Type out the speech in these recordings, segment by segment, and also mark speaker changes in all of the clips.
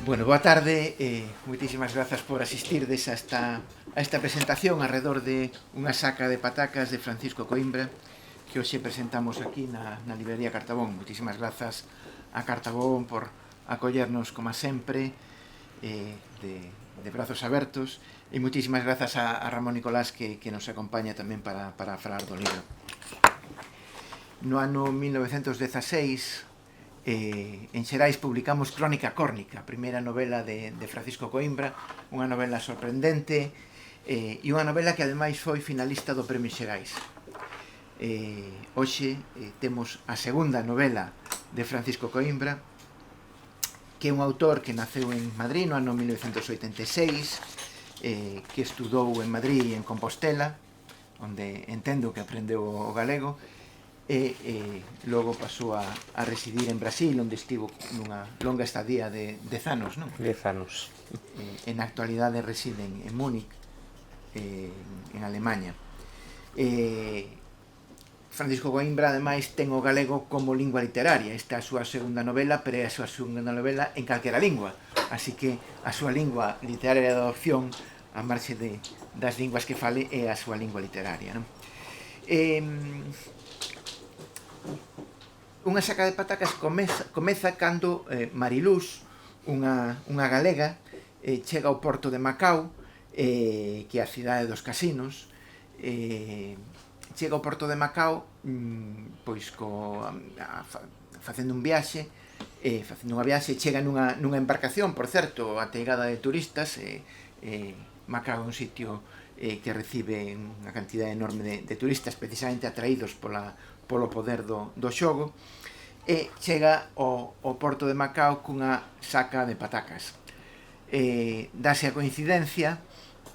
Speaker 1: Bueno, boa tarde e moitísimas grazas por asistirdes a esta presentación alrededor de unha saca de patacas de Francisco Coimbra que hoxe presentamos aquí na librería Cartabón. Moitísimas grazas a Cartabón por acollernos como sempre de brazos abertos e moitísimas grazas a Ramón Nicolás que nos acompaña tamén para falar do libro. No ano 1916 en Xerais publicamos Crónica Córnica, a primeira novela de Francisco Coimbra, unha novela sorprendente e unha novela que ademais foi finalista do Premio Xerais. Hoxe temos a segunda novela de Francisco Coimbra, que é un autor que naceu en Madrid no ano 1986, que estudou en Madrid e en Compostela, onde entendo que aprendeu o galego, e logo pasou a residir en Brasil, onde estivo nunha longa estadía de 10 anos, non?
Speaker 2: 10 anos.
Speaker 1: Na actualidade reside en Múnich, en Alemanha. Francisco Coimbra, ademais, ten o galego como lingua literaria. Esta é a súa segunda novela, pero é a súa segunda novela en calquera lingua. Así que a súa lingua literaria de adopción, a marxe das linguas que fale, é a súa lingua literaria, non? Unha saca de patacas comeza cando Mariluz, unha galega, chega ao porto de Macao, que é a cidade dos casinos, chega ao porto de Macao pois facendo un viaxe, chega nunha embarcación, por certo, ateigada de turistas. Macao é un sitio que recibe unha cantidad enorme de turistas, precisamente atraídos polo poder do xogo, e chega ao porto de Macao cunha saca de patacas. Dase a coincidencia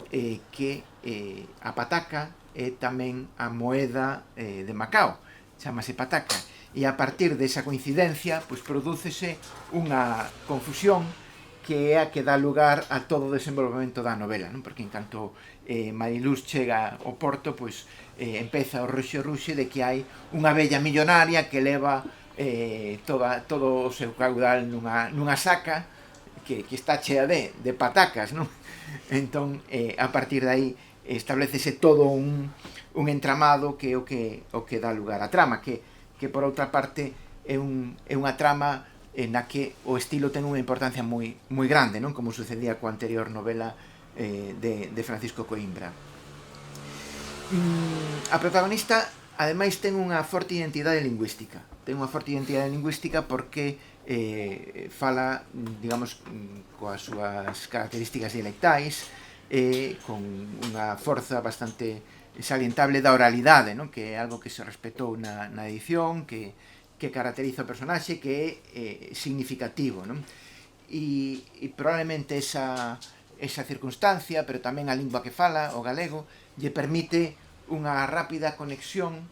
Speaker 1: que a pataca é tamén a moeda de Macao, chamase pataca, e a partir desa coincidencia pois prodúcese unha confusión que é a que dá lugar a todo o desenvolvemento da novela, non? Porque en canto Mariluz chega ao porto, pois empeza o ruxe de que hai unha vella millonaria que leva todo o seu caudal nunha saca que está chea de patacas, non? Entón, a partir de aí establecese todo un entramado que é o que dá lugar á trama, que por outra parte é unha trama na que o estilo ten unha importancia moi grande, non? Como sucedía coa anterior novela de Francisco Coimbra. A protagonista, ademais, ten unha forte identidade lingüística. Porque fala, digamos, coas súas características dialectais, con unha forza bastante salientable da oralidade, non? Que é algo que se respetou na edición, que caracteriza o personaxe, que é significativo, non? E probablemente esa circunstancia, pero tamén a lingua que fala, o galego, lle permite unha rápida conexión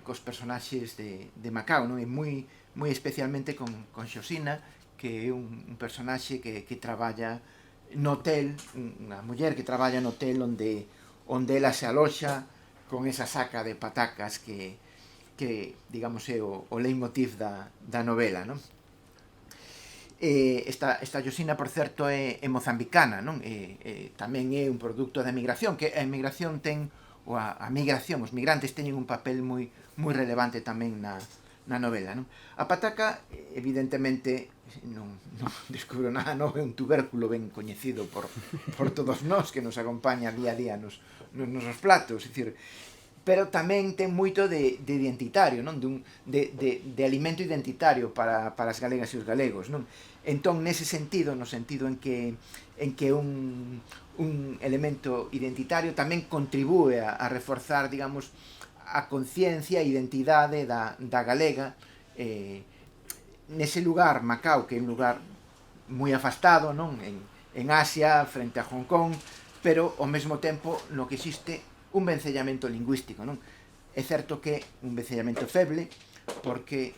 Speaker 1: cos personaxes de Macao, non? E moi especialmente con Xosina, que é un personaxe que traballa no hotel, unha muller que traballa no hotel onde ela se aloxa con esa saca de patacas que digamos, é o leitmotiv da novela, non? Esta Xosina, por certo, é mozambicana, non? Tamén é un produto da emigración, que a emigración ten, a migración, os migrantes teñen un papel moi relevante tamén na novela, non? A pataca, evidentemente, non descubro nada novo, é un tubérculo ben coñecido por todos nós, que nos acompaña día a día nos nosos platos, é dicir, pero tamén ten moito de identitario, non? De alimento identitario para as galegas e os galegos, non? Entón, nese sentido, no sentido en que un elemento identitario tamén contribúe a reforzar, digamos, a conciencia e identidade da galega nese lugar, Macao, que é un lugar moi afastado, non? En Asia, frente a Hong Kong, pero ao mesmo tempo no que existe un vencellamento lingüístico, non? É certo que un vencellamento feble, porque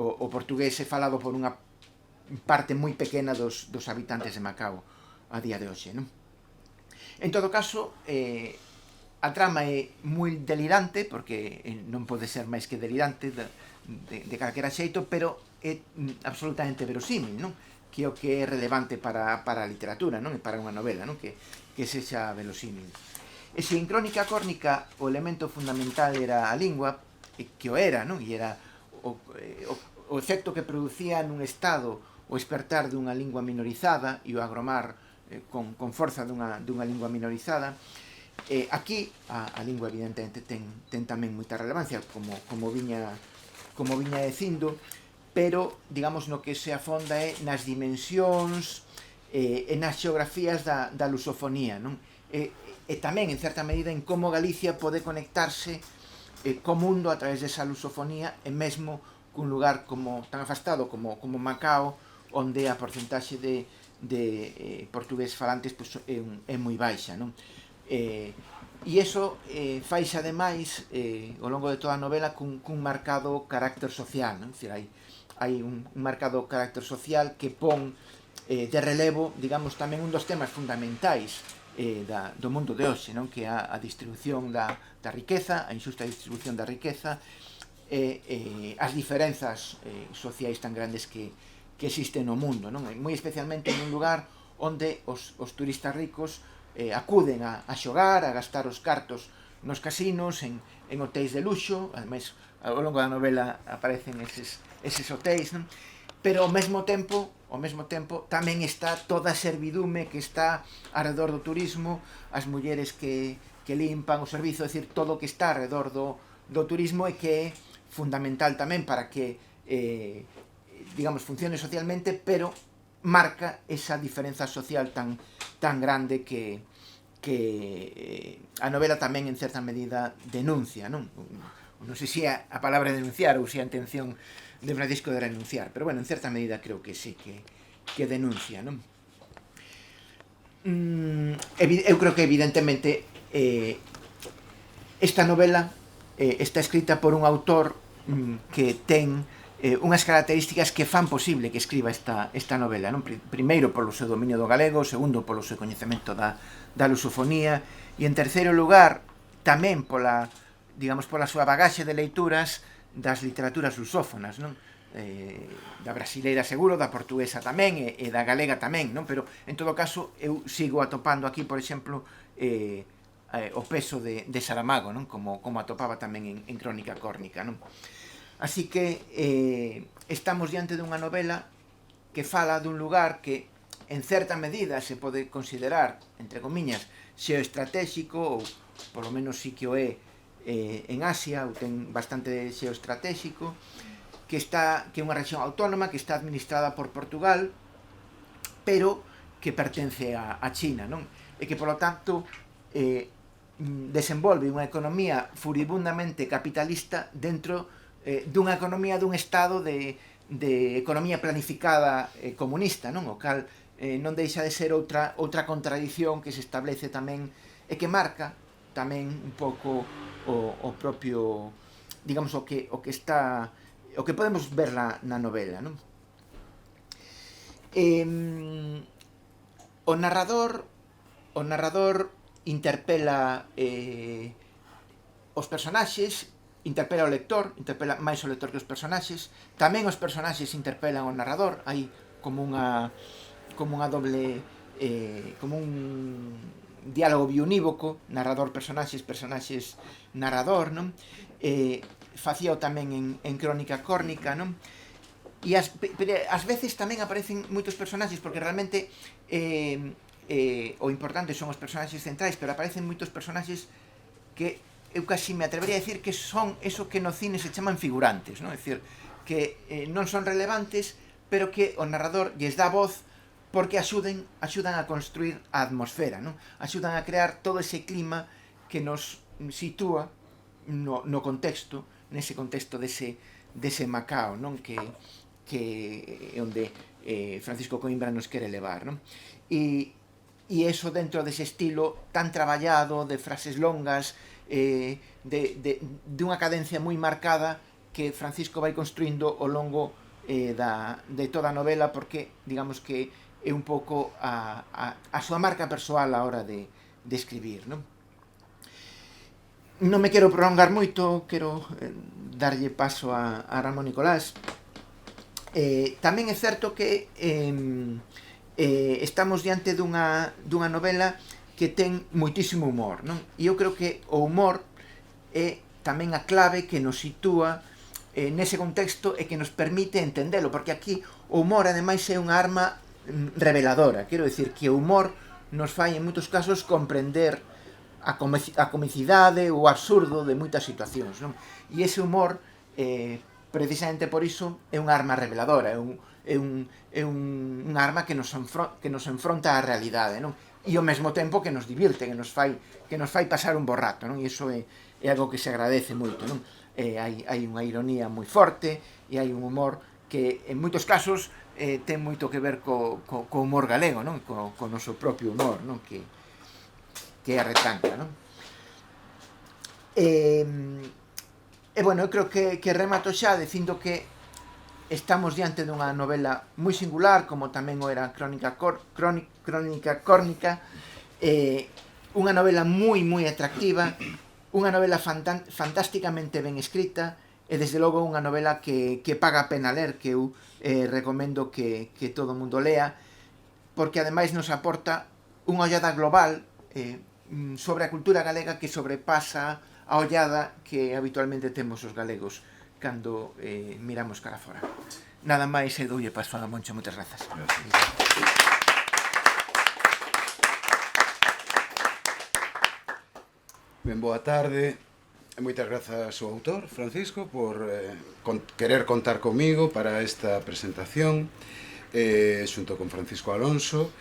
Speaker 1: o portugués é falado por unha parte moi pequena dos habitantes de Macao a día de hoxe, non? En todo caso, a trama é moi delirante, porque non pode ser máis que delirante de calquera xeito, pero é absolutamente verosímil, non? Que é o que é relevante para a literatura, non? E para unha novela, non? Que sexa verosímil. E se en Crónica Córnica o elemento fundamental era a lingua, que o era, non? E era o efecto que producía nun estado o espertar dunha lingua minorizada e o agromar con forza dunha lingua minorizada. Aquí a lingua evidentemente ten tamén moita relevancia, como viña dicindo, pero digamos no que se afonda é nas dimensións e nas xeografías da lusofonía, non? E tamén en certa medida en como Galicia pode conectarse co mundo a través desa lusofonía, e mesmo cun lugar tan afastado como Macao, onde a porcentaxe de portugués falantes é moi baixa, non? E iso faixe ademais ao longo de toda a novela cun marcado carácter social, non? Dicir, hai un marcado carácter social que pon de relevo, digamos, tamén un dos temas fundamentais do mundo de hoxe, non? Que é a distribución da riqueza, a injusta distribución da riqueza, e as diferenzas sociais tan grandes que existen no mundo, non? E moi especialmente en un lugar onde os turistas ricos acuden a xogar, a gastar os cartos nos casinos, en hotéis de luxo. Ademais, ao longo da novela aparecen eses hotéis, non? Pero ao mesmo tempo tamén está toda a servidume que está alrededor do turismo, as mulleres que limpan o servizo, é dicir, todo o que está alrededor do turismo, e que é fundamental tamén para que digamos, funcione socialmente, pero marca esa diferenza social tan grande que a novela tamén en certa medida denuncia, non? Non sei se é a palabra denunciar ou se é a intención de Francisco de renunciar, pero bueno, en certa medida creo que sí, que denuncia, non? Eu creo que evidentemente esta novela está escrita por un autor que ten unhas características que fan posible que escriba esta novela, non? Primeiro polo seu dominio do galego, segundo polo seu coñecemento da lusofonía, e en terceiro lugar tamén pola súa bagaxe de leituras das literaturas lusófonas, non? Da brasileira seguro, da portuguesa tamén e da galega tamén, non? Pero en todo caso eu sigo atopando aquí, por exemplo, o peso de Saramago, non? Como atopaba tamén en Crónica Córnica, non? Así que estamos diante dunha novela que fala dun lugar que en certa medida se pode considerar, entre comiñas, xeoestratégico, ou polo menos sí que o é en Asia, ou ten bastante xeoestratégico, que é unha rexión autónoma que está administrada por Portugal, pero que pertence a China, non? E que, polo tanto, desenvolve unha economía furibundamente capitalista dentro dunha economía dun estado de economía planificada comunista, non? O cal non deixa de ser outra contradición que se establece tamén e que marca tamén un pouco o propio, digamos, o que podemos ver na novela, non? O narrador interpela os personaxes, interpela o lector, interpela máis o lector que os personaxes, tamén os personaxes interpelan o narrador, hai como unha doble, como un diálogo biunívoco, narrador-personaxes, personaxes-narrador, non? Facíao tamén en Crónica Córnica, non? E ás veces tamén aparecen moitos personaxes, porque realmente o importante son os personaxes centrais, pero aparecen moitos personaxes que eu casi me atrevería a decir que son eso que no cine se chaman figurantes, non? É dicir, que non son relevantes, pero que o narrador lles dá voz porque axudan a construir a atmosfera, non? Axudan a crear todo ese clima que nos sitúa no contexto, nese contexto dese Macao, non? Que onde Francisco Coimbra nos quere levar, non? E eso dentro dese estilo tan traballado, de frases longas, de unha cadencia moi marcada que Francisco vai construindo ao longo de toda a novela, porque digamos que é un pouco a súa marca persoal a hora de escribir, non? Non me quero prolongar moito, quero darlle paso a Ramón Nicolás Tamén é certo que estamos diante dunha novela que ten moitísimo humor, non? E eu creo que o humor é tamén a clave que nos sitúa nese contexto e que nos permite entendelo, porque aquí o humor ademais é unha arma reveladora, quero dicir que o humor nos fai en moitos casos comprender a comicidade ou o absurdo de moitas situacións, non? E ese humor, precisamente por iso, é unha arma reveladora, é unha arma que nos enfronta á realidade, non? E ao mesmo tempo que nos divirte, que nos fai pasar un bo rato, non? E iso é algo que se agradece moito, non? Hai unha ironía moi forte e hai un humor que en moitos casos ten moito que ver co humor galego, non? Co noso propio humor, non? Que é a retranca, non? Bueno, eu creo que remato xa dicindo que estamos diante dunha novela moi singular, como tamén o era Crónica Córnica, unha novela moi atractiva, unha novela fantásticamente ben escrita, e desde logo unha novela que paga a pena ler, que eu recomendo que todo o mundo lea, porque ademais nos aporta unha ollada global sobre a cultura galega que sobrepasa a ollada que habitualmente temos os galegos cando miramos cara fora. Nada máis e doulle paso a Moncho, moitas grazas.
Speaker 2: Ben, boa tarde e moitas grazas ao autor, Francisco, por querer contar comigo para esta presentación, xunto con Francisco Alonso,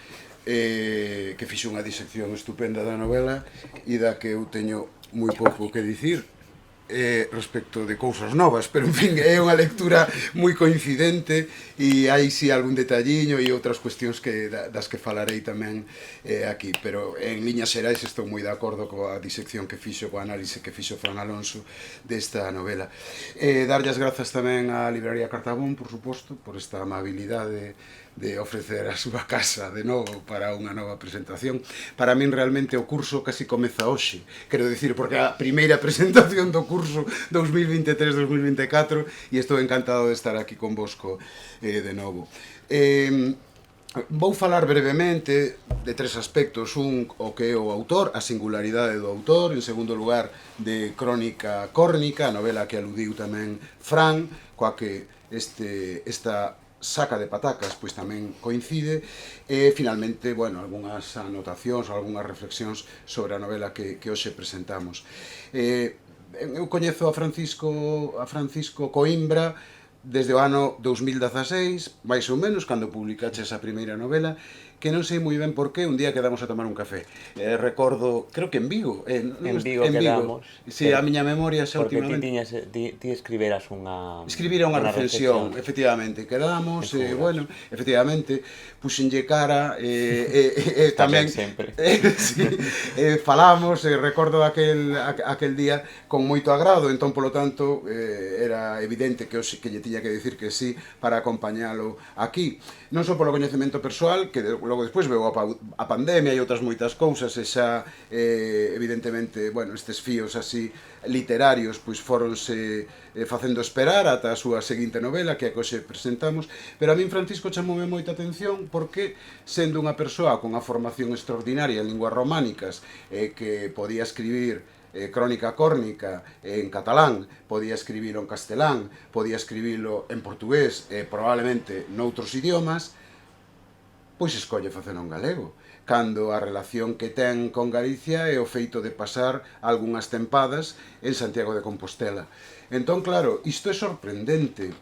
Speaker 2: que fixo unha disección estupenda da novela e da que eu teño moi pouco que dicir respecto de cousas novas, pero en fin, é unha lectura moi coincidente e hai si algún detalliño e outras cuestións das que falarei tamén aquí, pero en liñas xerais estou moi de acordo coa disección que fixo, coa análise que fixo Fran Alonso desta novela. Darlle as grazas tamén á Librería Cartabón, por suposto, por esta amabilidade de ofrecer a súa casa de novo para unha nova presentación. Para min realmente o curso casi comeza hoxe, quero dicir, porque a primeira presentación do curso 2023-2024 e estou encantado de estar aquí convosco de novo. Vou falar brevemente de tres aspectos: un, o que é o autor, a singularidade do autor; en segundo lugar, de Crónica Córnica, a novela que aludiu tamén Fran, coa que esta saca de patacas pois tamén coincide, e finalmente, bueno, algunhas anotacións ou algunhas reflexións sobre a novela que hoxe presentamos. Eu coñezo a Francisco Coimbra desde o ano 2016, máis ou menos, cando publicaches a primeira novela, que non sei moi ben por qué, un día quedamos a tomar un café. Recordo, creo que en Vigo.
Speaker 3: En Vigo quedamos.
Speaker 2: Si, a miña memoria xa últimamente...
Speaker 3: Porque ti escriberas unha...
Speaker 2: Escribira unha reflexión, efectivamente. Quedamos, bueno, efectivamente, puxenlle cara, tamén...
Speaker 3: sempre.
Speaker 2: Falamos, recordo aquel día con moito agrado, entón, polo tanto, era evidente que lle tiña que dicir que sí para acompañalo aquí. Non só polo coñecemento persoal, que logo despois veo a pandemia e outras moitas cousas, e xa, evidentemente, bueno, estes fíos así literarios, pois foronse facendo esperar ata a súa seguinte novela, que é a que hoxe presentamos, pero a min Francisco chamoume moita atención porque, sendo unha persoa con unha formación extraordinaria en linguas románicas, que podía escribir Crónica Córnica en catalán, podía escribilo en castelán, podía escribilo en portugués e probablemente noutros idiomas, pois escolle facelo en galego, cando a relación que ten con Galicia é o feito de pasar algunhas tempadas en Santiago de Compostela. Entón, claro, isto é sorprendente,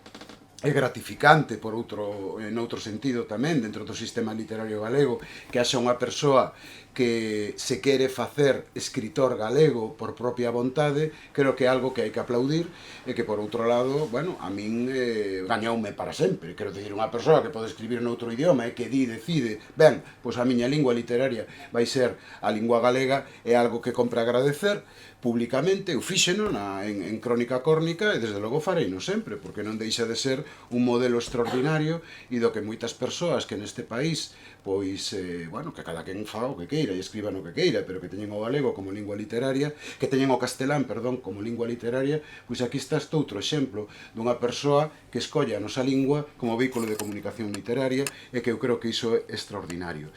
Speaker 2: é gratificante, por noutro sentido tamén, dentro do sistema literario galego, que haxa unha persoa que se quere facer escritor galego por propia vontade. Creo que é algo que hai que aplaudir e que, por outro lado, bueno, a min gañoume para sempre. Quero dicir, unha persoa que pode escribir noutro idioma e que decide, ben, pois a miña lingua literaria vai ser a lingua galega, é algo que compre agradecer, públicamente, eu fíxeno en Crónica Córnica e desde logo fareino sempre, porque non deixa de ser un modelo extraordinario e do que moitas persoas que neste país pois, bueno, que cada quen fa o que queira e escriba no que queira, pero que teñen o galego como lingua literaria, que teñen o castelán, perdón, como lingua literaria, pois aquí está este outro exemplo dunha persoa que escolla a nosa lingua como vehículo de comunicación literaria e que eu creo que iso é extraordinario.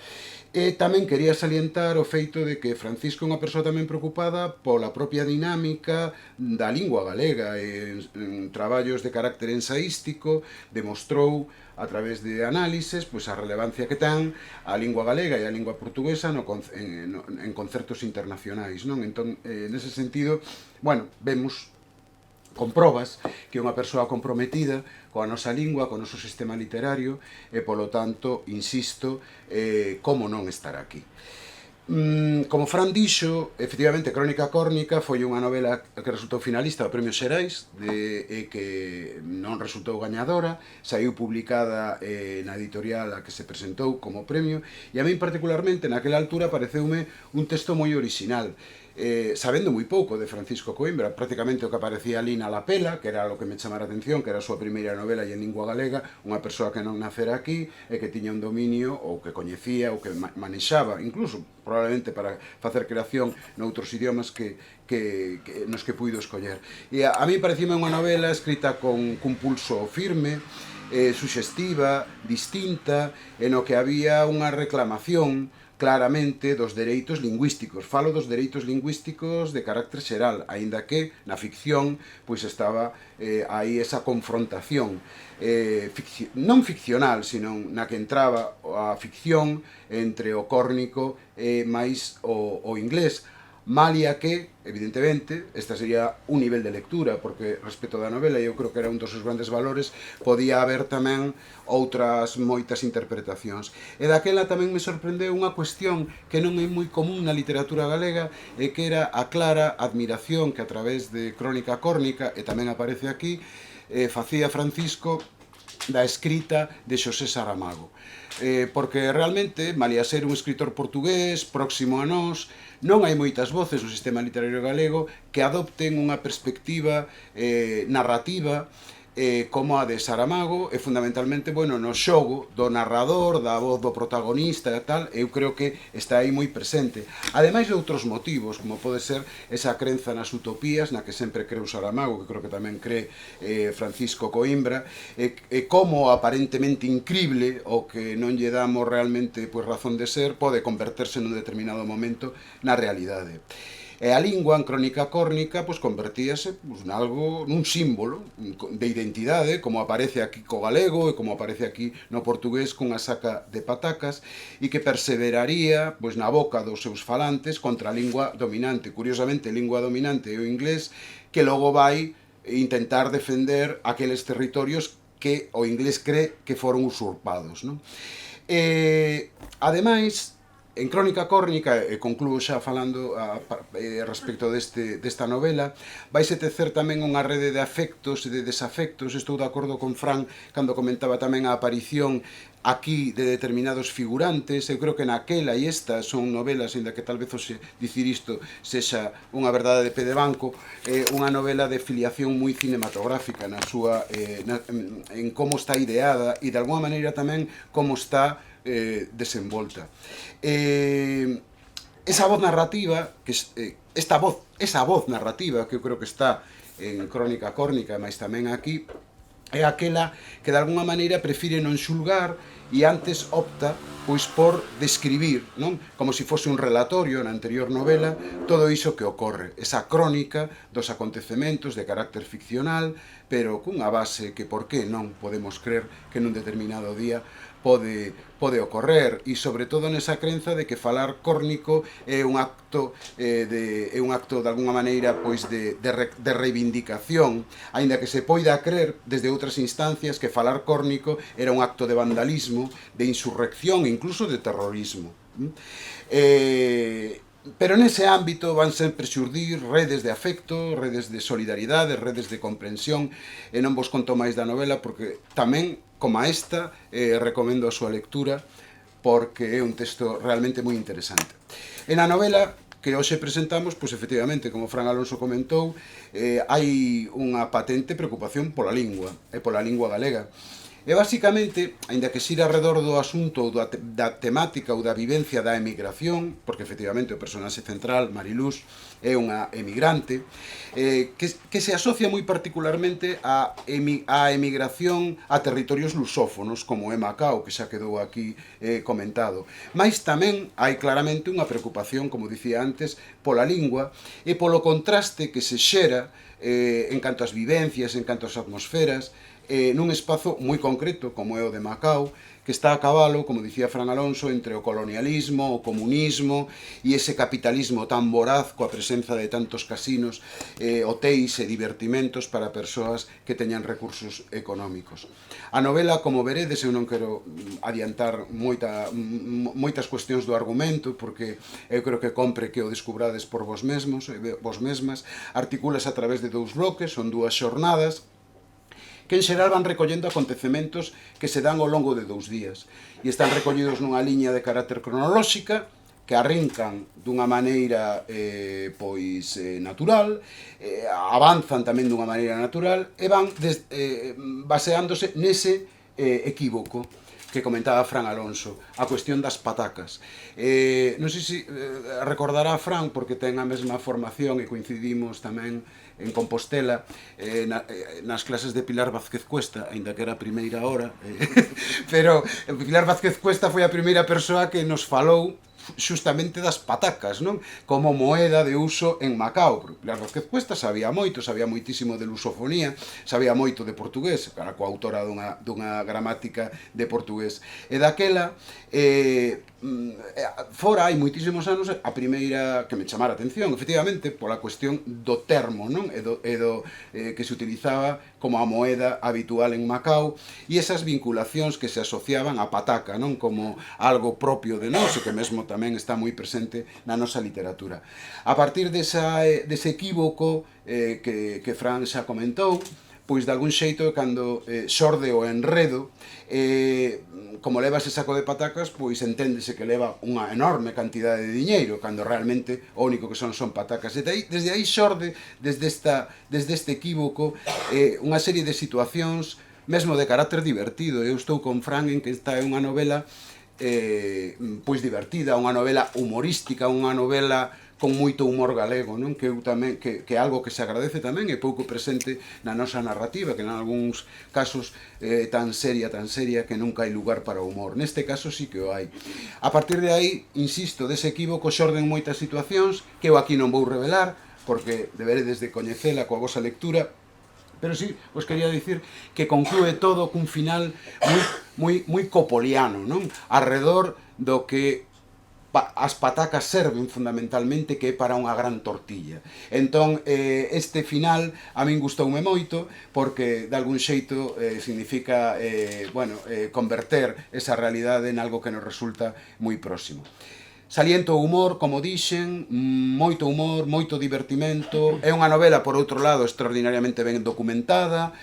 Speaker 2: E tamén quería salientar o feito de que Francisco é unha persoa tamén preocupada pola propia dinámica da lingua galega e en traballos de carácter ensaístico demostrou a través de análises pois a relevancia que ten a lingua galega e a lingua portuguesa en concertos internacionais, non? Entón, nese sentido, bueno, vemos comprobas que é unha persoa comprometida coa nosa lingua, co noso sistema literario e, polo tanto, insisto, como non estar aquí. Como Fran dixo, efectivamente, Crónica Córnica foi unha novela que resultou finalista do Premio Xerais e que non resultou gañadora, saiu publicada na editorial a que se presentou como premio e a min particularmente naquela altura pareceume un texto moi original, sabendo moi pouco de Francisco Coimbra, prácticamente o que aparecía ali na Lapela, que era o que me chamara a atención, que era a súa primeira novela e en lingua galega, unha persoa que non nacera aquí e que tiña un dominio ou que coñecía ou que manexaba, incluso probablemente para facer creación noutros idiomas nos que puido escoller. E a mí parecime unha novela escrita con pulso firme, suxestiva, distinta, en o que había unha reclamación claramente dos dereitos lingüísticos. Falo dos dereitos lingüísticos de carácter xeral, aínda que na ficción pois estaba aí esa confrontación non ficcional, sino na que entraba a ficción entre o córnico e máis o inglés. Malia que, evidentemente, esta sería un nivel de lectura, porque respecto da novela, eu creo que era un dos seus grandes valores, podía haber tamén outras moitas interpretacións. E daquela tamén me sorprendeu unha cuestión que non é moi común na literatura galega, e que era a clara admiración que a través de Crónica Córnica, e tamén aparece aquí, facía Francisco da escrita de Xosé Saramago. Porque realmente, malia ser un escritor portugués, próximo a nós, non hai moitas voces no sistema literario galego que adopten unha perspectiva narrativa como a de Saramago e fundamentalmente, bueno, no xogo do narrador, da voz do protagonista e tal, eu creo que está aí moi presente. Ademais de outros motivos, como pode ser esa crenza nas utopías, na que sempre creu Saramago, que creo que tamén cree Francisco Coimbra, e como aparentemente incrible, o que non lle damos realmente razón de ser, pode converterse nun determinado momento na realidade. E a lingua en Crónica Córnica convertíase nalgo, nun símbolo de identidade, como aparece aquí co galego e como aparece aquí no portugués cunha saca de patacas, e que perseveraría na boca dos seus falantes contra a lingua dominante. Curiosamente, a lingua dominante é o inglés, que logo vai intentar defender aqueles territorios que o inglés cree que foron usurpados, non? Ademais, en Crónica Córnica, e concluo xa falando respecto desta novela, vaise tecer tamén unha rede de afectos e de desafectos. Estou de acordo con Fran cando comentaba tamén a aparición aquí de determinados figurantes. Eu creo que naquela e esta son novelas, ainda que tal vez dicir isto sexa unha verdade de pé de banco, unha novela de filiación moi cinematográfica na súa en como está ideada e de alguma maneira tamén como está desenvolta. Esa voz narrativa, esa voz narrativa que eu creo que está en Crónica Córnica, mas tamén aquí, é aquela que de alguna maneira prefire non xulgar e antes opta por describir, non? Como se fose un relatorio na anterior novela, todo iso que ocorre, esa crónica dos acontecementos de carácter ficcional, pero cunha base que por que non podemos crer que nun determinado día pode ocorrer, e sobre todo nesa crenza de que falar córnico é un acto de alguna maneira de reivindicación, aínda que se poida crer desde outras instancias que falar córnico era un acto de vandalismo, de insurrección e incluso de terrorismo. Pero nese ámbito van sempre xurdir redes de afecto, redes de solidaridade, redes de comprensión, e non vos conto máis da novela porque tamén, como a esta, recomendo a súa lectura porque é un texto realmente moi interesante. En a novela que hoxe presentamos, pois efectivamente, como Fran Alonso comentou, hai unha patente preocupación pola lingua, e pola lingua galega. E basicamente, aínda que xira alrededor do asunto da temática ou da vivencia da emigración, porque efectivamente o personaxe central, Mariluz, é unha emigrante, que se asocia moi particularmente á emigración a territorios lusófonos, como é Macao, que xa quedou aquí comentado. Mais tamén hai claramente unha preocupación, como dicía antes, pola lingua e polo contraste que se xera en canto ás vivencias, en canto ás atmosferas, nun espazo moi concreto, como é o de Macao, que está a cabalo, como dicía Fran Alonso, entre o colonialismo, o comunismo e ese capitalismo tan voraz coa presenza de tantos casinos, hotéis e divertimentos para persoas que teñan recursos económicos. A novela, como veredes, eu non quero adiantar moitas cuestións do argumento, porque eu creo que compre que o descubrades por vos mesmos, vos mesmas, articulas a través de 2 bloques, son 2 xornadas, que en xeral van recollendo acontecementos que se dan ao longo de 2 días e están recollidos nunha liña de carácter cronolóxica que arrincan dunha maneira natural, avanzan tamén dunha maneira natural e van baseándose nese equívoco que comentaba Fran Alonso, a cuestión das patacas. Non sei se recordará Fran, porque ten a mesma formación e coincidimos tamén en Compostela, nas clases de Pilar Vázquez Cuesta, aínda que era a primeira hora, pero Pilar Vázquez Cuesta foi a primeira persoa que nos falou xustamente das patacas, non? Como moeda de uso en Macao. Pilar Vázquez Cuesta sabía moitísimo de lusofonía, sabía moito de portugués, cara coa autora dunha gramática de portugués. E daquela, fora hai moitísimos anos, a primeira que me chamara a atención, efectivamente, pola cuestión do termo, non? E do que se utilizaba como a moeda habitual en Macao, e esas vinculacións que se asociaban a pataca, non? Como algo propio de nós, e que mesmo tamén está moi presente na nosa literatura. A partir dese equívoco que Fran xa comentou, pois de algún xeito cando xorde o enredo, como leva ese saco de patacas, pois enténdese que leva unha enorme cantidade de diñeiro, cando realmente o único que son patacas. E desde aí xorde, desde este equívoco, unha serie de situacións, mesmo de carácter divertido. Eu estou con Fran en que esta é unha novela pois divertida, unha novela humorística, unha novela con moito humor galego, non? Que é algo que se agradece tamén e pouco presente na nosa narrativa, que en algúns casos tan seria que nunca hai lugar para o humor. Neste caso sí que o hai. A partir de aí, insisto, dese equívoco xorden moitas situacións que eu aquí non vou revelar, porque deberedes de coñecela coa vosa lectura, pero sí, vos quería dicir que conclúe todo cun final moi copoliano, non? Arredor do que as patacas serven fundamentalmente, que é para unha gran tortilla. Entón, este final a min gustoume moito, porque de algún xeito significa converter esa realidade en algo que nos resulta moi próximo. Saliento o humor, como dixen, moito humor, moito divertimento. É unha novela, por outro lado, extraordinariamente ben documentada,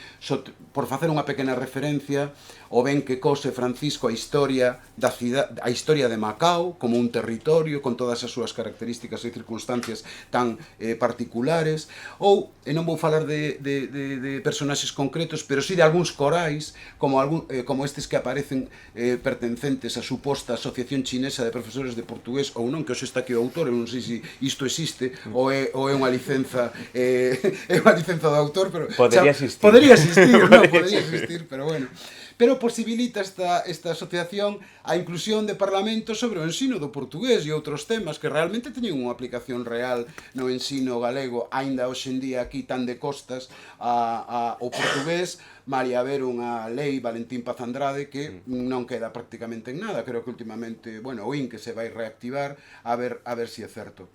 Speaker 2: por facer unha pequena referencia, o ben que cose Francisco a historia da cidade, a historia de Macao como un territorio con todas as súas características e circunstancias tan particulares, ou, e non vou falar de personaxes concretos, pero sí de algúns corais, como estes que aparecen pertencentes á suposta Asociación Chinesa de Profesores de Portugués, ou non, que hoxe está aquí o autor, eu non sei se isto existe, ou é unha licenza do autor, pero
Speaker 3: Podría existir,
Speaker 2: podría existir, pero bueno. Pero posibilita esta asociación a inclusión de parlamentos sobre o ensino do portugués e outros temas que realmente teñen unha aplicación real no ensino galego, aínda hoxe en día aquí tan de costas ao portugués, malia haber unha lei Valentín Paz Andrade que non queda prácticamente en nada. Creo que últimamente, o INC se vai reactivar a ver se é certo.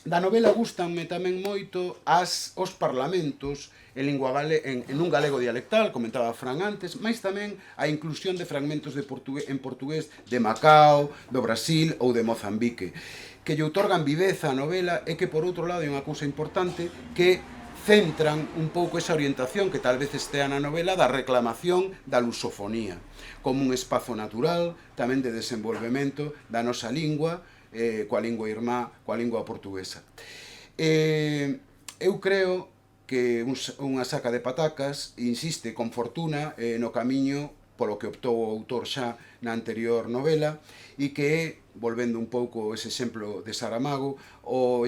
Speaker 2: Da novela gustanme tamén moito os parlamentos en un galego dialectal, comentaba Fran antes, mas tamén a inclusión de fragmentos en portugués de Macao, do Brasil ou de Mozambique, que lle outorgan viveza á novela e que, por outro lado, é unha cousa importante, que centran un pouco esa orientación que tal vez estea na novela da reclamación da lusofonía como un espazo natural, tamén de desenvolvemento da nosa lingua, coa lingua irmá, coa lingua portuguesa. Eu creo que unha saca de patacas insiste con fortuna no camiño polo que optou o autor xa na anterior novela, e que é, volvendo un pouco ese exemplo de Saramago, o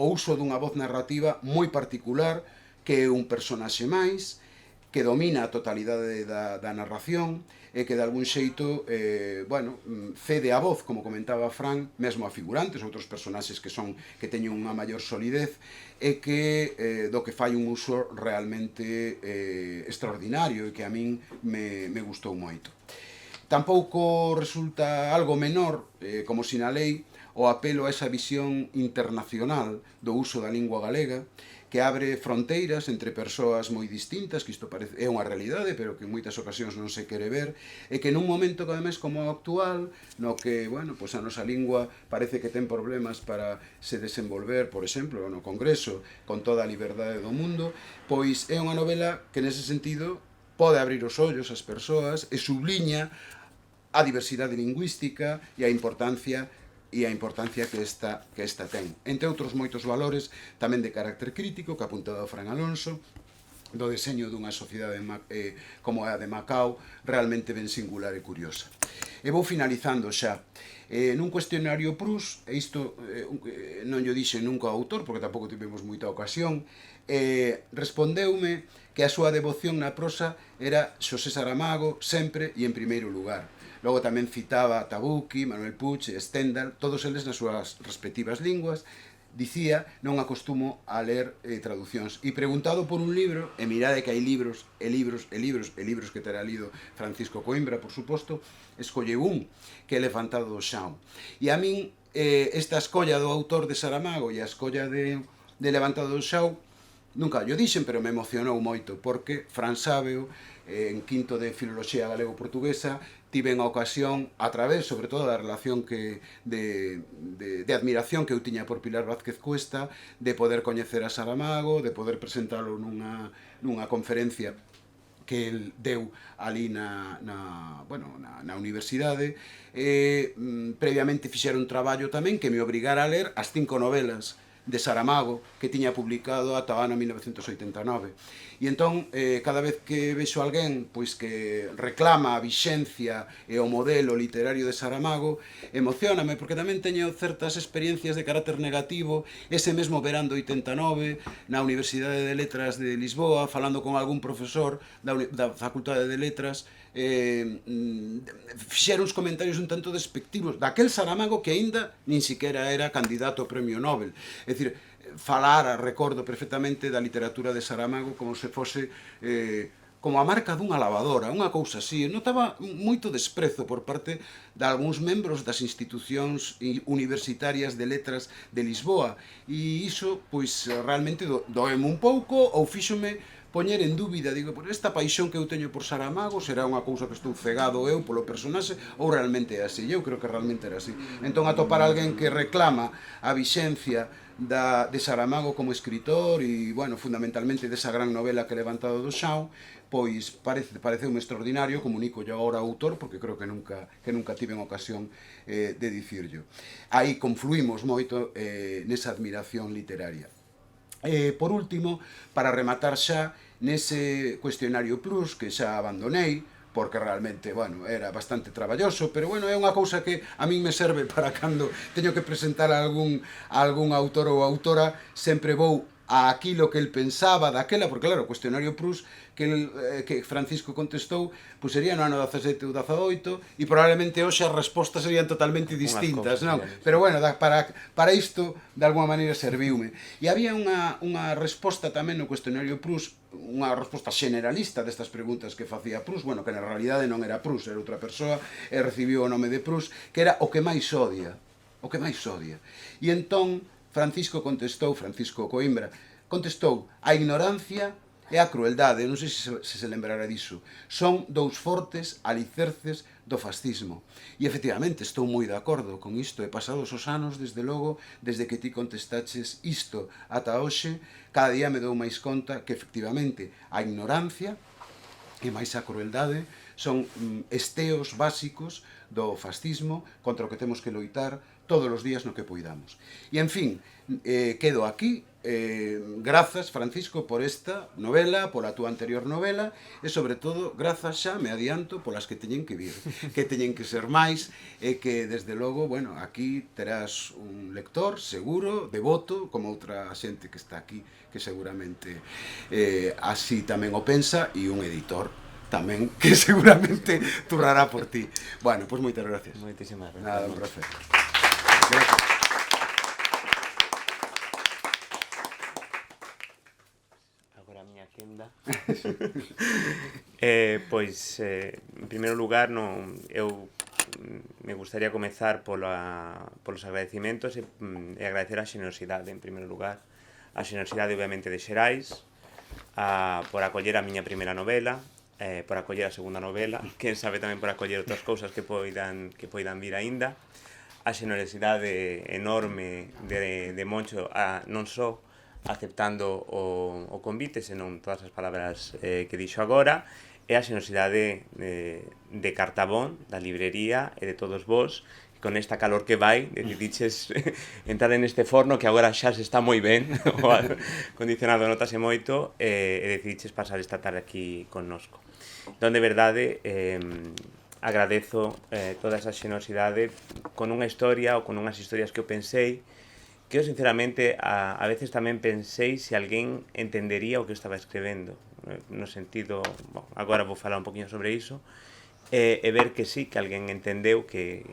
Speaker 2: uso dunha voz narrativa moi particular, que é un personaxe máis, que domina a totalidade da narración, e que de algún xeito cede a voz, como comentaba Fran, mesmo a figurantes, outros personaxes que teñen unha maior solidez, e que do que fai un uso realmente extraordinario, e que a min me gustou moito. Tampouco resulta algo menor, como sinalei, o apelo a esa visión internacional do uso da lingua galega, que abre fronteiras entre persoas moi distintas, que isto é unha realidade, pero que en moitas ocasións non se quere ver, e que nun momento que ademais como o actual, no que, a nosa lingua parece que ten problemas para se desenvolver, por exemplo, no Congreso, con toda a liberdade do mundo, pois é unha novela que nese sentido pode abrir os ollos ás persoas e subliña a diversidade lingüística e a importancia que esta ten. Entre outros moitos valores, tamén de carácter crítico, que apuntaba Fran Alonso, do deseño dunha sociedade como a de Macao, realmente ben singular e curiosa. E vou finalizando xa. Nun cuestionario Prus, e isto non llo dixe nunca ao autor, porque tampouco tivemos moita ocasión, respondeume que a súa devoción na prosa era Xosé Saramago sempre e en primeiro lugar. Logo tamén citaba a Tabucchi, Manuel Puig e Stendhal, todos eles nas súas respectivas linguas. Dicía, non acostumo a ler traducións. E preguntado por un libro, e mirade que hai libros que terá lido Francisco Coimbra, por suposto, escolleu un, que é Levantado do Xao. E a min, esta escolla do autor de Saramago e a escolla de Levantado do Xao, nunca llo dixen, pero me emocionou moito, porque Fran sábeo, en quinto de Filoloxía Galego-Portuguesa, tiven a ocasión, a través, sobre todo, da relación de admiración que eu tiña por Pilar Vázquez Cuesta, de poder coñecer a Saramago, de poder presentalo nunha conferencia que el deu ali na universidade. Previamente fixera un traballo tamén que me obrigara a ler as 5 novelas de Saramago que tiña publicado ata o ano 1989. E entón, cada vez que vexo alguén que reclama a vixencia e o modelo literario de Saramago, emocioname, porque tamén teño certas experiencias de carácter negativo. Ese mesmo verán do 89, na Universidade de Letras de Lisboa, falando con algún profesor da Facultade de Letras, fixeron uns comentarios un tanto despectivos daquel Saramago que aínda nin siquiera era candidato ao premio Nobel. É dicir, falara, recordo perfectamente, da literatura de Saramago como se fose como a marca dunha lavadora, unha cousa así. Notaba moito desprezo por parte de algúns membros das institucións universitarias de letras de Lisboa, e iso, realmente doeme un pouco, ou fíxome poñer en dúbida, digo, por esta paixón que eu teño por Saramago será unha cousa que estou cegado eu polo personaxe, ou realmente é así? Eu creo que realmente era así. Entón, atopar alguén que reclama a vixencia de Saramago como escritor e, fundamentalmente desa gran novela que é Levantado do Xao, pareceume extraordinario. Comunico yo agora ao autor, porque creo que nunca tiven ocasión de dicirlo. Aí confluímos moito nesa admiración literaria. Por último, para rematar xa, nese cuestionario Plus, que xa abandonei, porque realmente, era bastante traballoso, pero é unha cousa que a min me serve para cando teño que presentar a algún autor ou autora, sempre vou a aquilo que el pensaba daquela, porque claro, o cuestionario Prus que Francisco contestou, sería no ano 17 ou 18, e probablemente hoxe as respostas serían totalmente distintas, non? Pero para isto, de alguma maneira, serviume. E había unha resposta tamén no cuestionario Prus, unha resposta generalista destas preguntas que facía Prus, que na realidade non era Prus, era outra persoa, e recibiu o nome de Prus, que era o que máis odia. O que máis odia. E entón, Francisco Coimbra contestou: a ignorancia e a crueldade, non sei se lembrará disso, son dous fortes alicerces do fascismo. E efectivamente estou moi de acordo con isto, e pasados os anos, desde logo, desde que ti contestaches isto ata hoxe, cada día me dou máis conta que efectivamente a ignorancia e máis a crueldade son esteos básicos do fascismo contra o que temos que loitar todos os días no que poidamos. E, en fin, quedo aquí. Grazas, Francisco, por esta novela, pola túa anterior novela, e, sobre todo, grazas xa, me adianto, polas que teñen que vir, que teñen que ser máis, e que, desde logo, bueno, aquí terás un lector seguro, devoto, como outra xente que está aquí, que seguramente así tamén o pensa, e un editor tamén que seguramente turrará por ti. Bueno, pois moitas gracias.
Speaker 3: Moitísimas gracias.
Speaker 2: Nada, un placer. Gracias.
Speaker 3: Agora a miña quenda. Pois, en primeiro lugar, eu me gustaría comezar polos agradecimentos e agradecer a xenerosidade, en primeiro lugar. A xenerosidade, obviamente, de Xerais, por acoller a miña primeira novela, por acoller a segunda novela, quen sabe tamén por acoller outras cousas que poidan vir aínda. A xenerosidade enorme de Moncho, non só aceptando o convite, senón todas as palabras que dixo agora, e a xenerosidade de Cartabón, da librería e de todos vos, que con esta calor que vai, decidiches entrar en este forno que agora xa se está moi ben, o ar condicionado notase moito, e decidiches pasar esta tarde aquí connosco. Entón, de verdade, agradezo toda esa xenerosidade con unha historia ou con unhas historias que eu pensei, que eu sinceramente a veces tamén pensei se alguén entendería o que eu estaba escrevendo, no sentido, bon, agora vou falar un poquinho sobre iso, e ver que sí, que alguén entendeu, que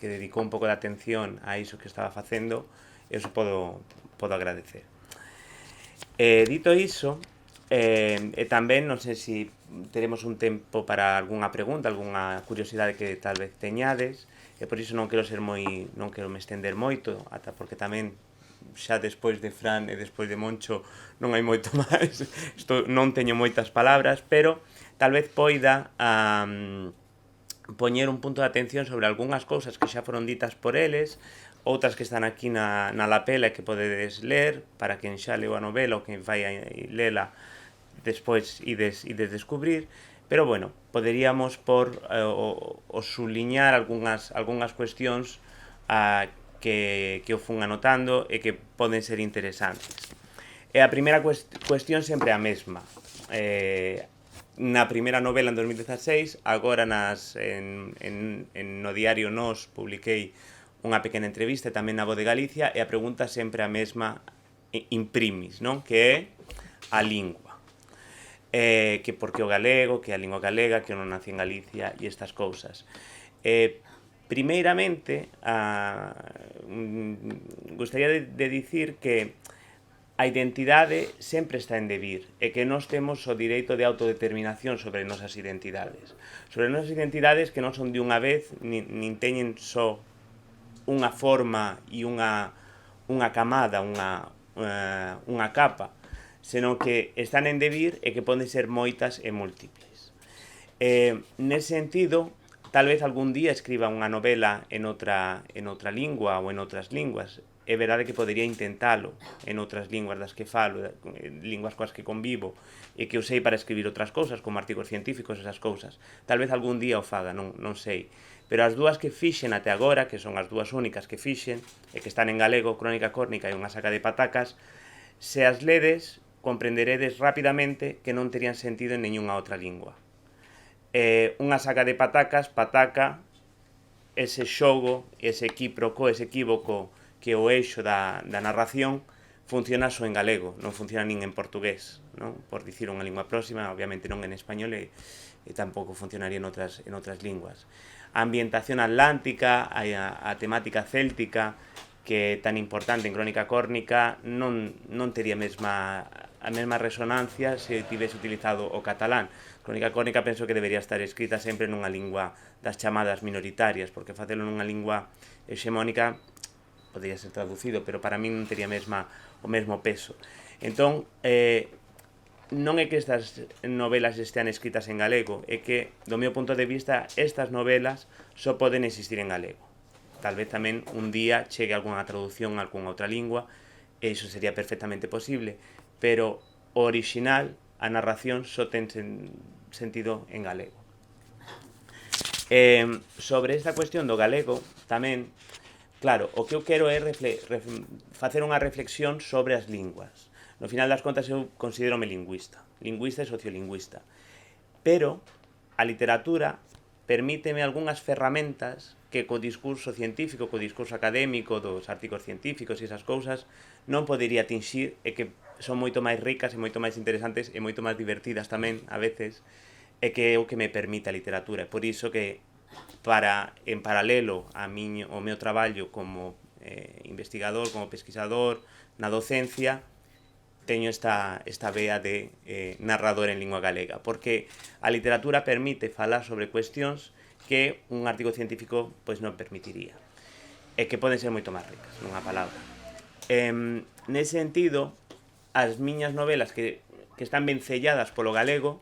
Speaker 3: dedicou un pouco de atención a iso que estaba facendo, eu se podo agradecer. Dito iso, e tamén, non sei se teremos un tempo para algunha pregunta, algunha curiosidade que tal vez teñades, e por iso non quero me estender moito, ata porque tamén xa despois de Fran e despois de Moncho non hai moito máis, non teño moitas palabras, pero tal vez poida poñer un punto de atención sobre algunhas cousas que xa foron ditas por eles, outras que están aquí na lapela e que podedes ler, para quen xa leu a novela ou quen vai a lela despois ides descubrir, pero, bueno, poderíamos o subliñar algunhas cuestións que eu fun anotando e que poden ser interesantes. E a primeira cuestión sempre a mesma. Na primeira novela en 2016, agora no diario Nós publiquei unha pequena entrevista tamén na Voz de Galicia, e a pregunta sempre a mesma imprimis, non? Que é a lingua. Que porque o galego, que a lingua galega, que eu non nací en Galicia e estas cousas. Primeiramente, gustaría de dicir que a identidade sempre está en devir e que nós temos o direito de autodeterminación sobre nosas identidades. Sobre nosas identidades que non son de unha vez, nin teñen só unha forma e unha camada, unha capa, senón que están en devir e que poden ser moitas e múltiples. Nese sentido, tal vez algún día escriba unha novela en outra lingua ou en outras linguas. É verdade que podería intentalo en outras linguas das que falo, linguas coas que convivo, e que eu sei para escribir outras cousas, como artigos científicos, esas cousas. Tal vez algún día o faga, non sei. Pero as dúas que fixen até agora, que son as dúas únicas que fixen, e que están en galego, Crónica Córnica e unha saca de patacas, se as ledes, comprenderedes rapidamente que non terían sentido en nenhunha outra lingua. Unha saca de patacas, pataca, ese xogo, ese equíproco, ese equívoco que o eixo da narración funciona só en galego, non funciona nin en portugués, non? Por dicir unha lingua próxima, obviamente non en español e tampouco funcionaría en outras linguas. A ambientación atlántica, a temática céltica, que é tan importante en Crónica Córnica, non tería a mesma resonancia se tivese utilizado o catalán. Crónica Córnica penso que debería estar escrita sempre nunha lingua das chamadas minoritarias, porque facelo nunha lingua hexemónica podría ser traducido, pero para min non tería o mesmo peso. Entón, non é que estas novelas estean escritas en galego, é que, do meu punto de vista, estas novelas só poden existir en galego. Tal vez tamén un día chegue algunha traducción a algunha outra lingua, e iso sería perfectamente posible, pero o original, a narración, só ten sentido en galego. Sobre esta cuestión do galego, tamén, claro, o que eu quero é facer unha reflexión sobre as linguas. No final das contas, eu considero-me lingüista e sociolingüista. Pero a literatura permíteme algunhas ferramentas que co discurso científico, co discurso académico dos artigos científicos e esas cousas non podería atinxir, e que son moito máis ricas e moito máis interesantes e moito máis divertidas tamén, a veces, e que é o que me permite a literatura. Por iso que, en paralelo ao meu traballo como investigador, como pesquisador, na docencia, teño esta vea de narrador en lingua galega, porque a literatura permite falar sobre cuestións que un artigo científico pois non permitiría, e que poden ser moito máis ricas, nunha palabra. Nese sentido, as miñas novelas que están vencelladas polo galego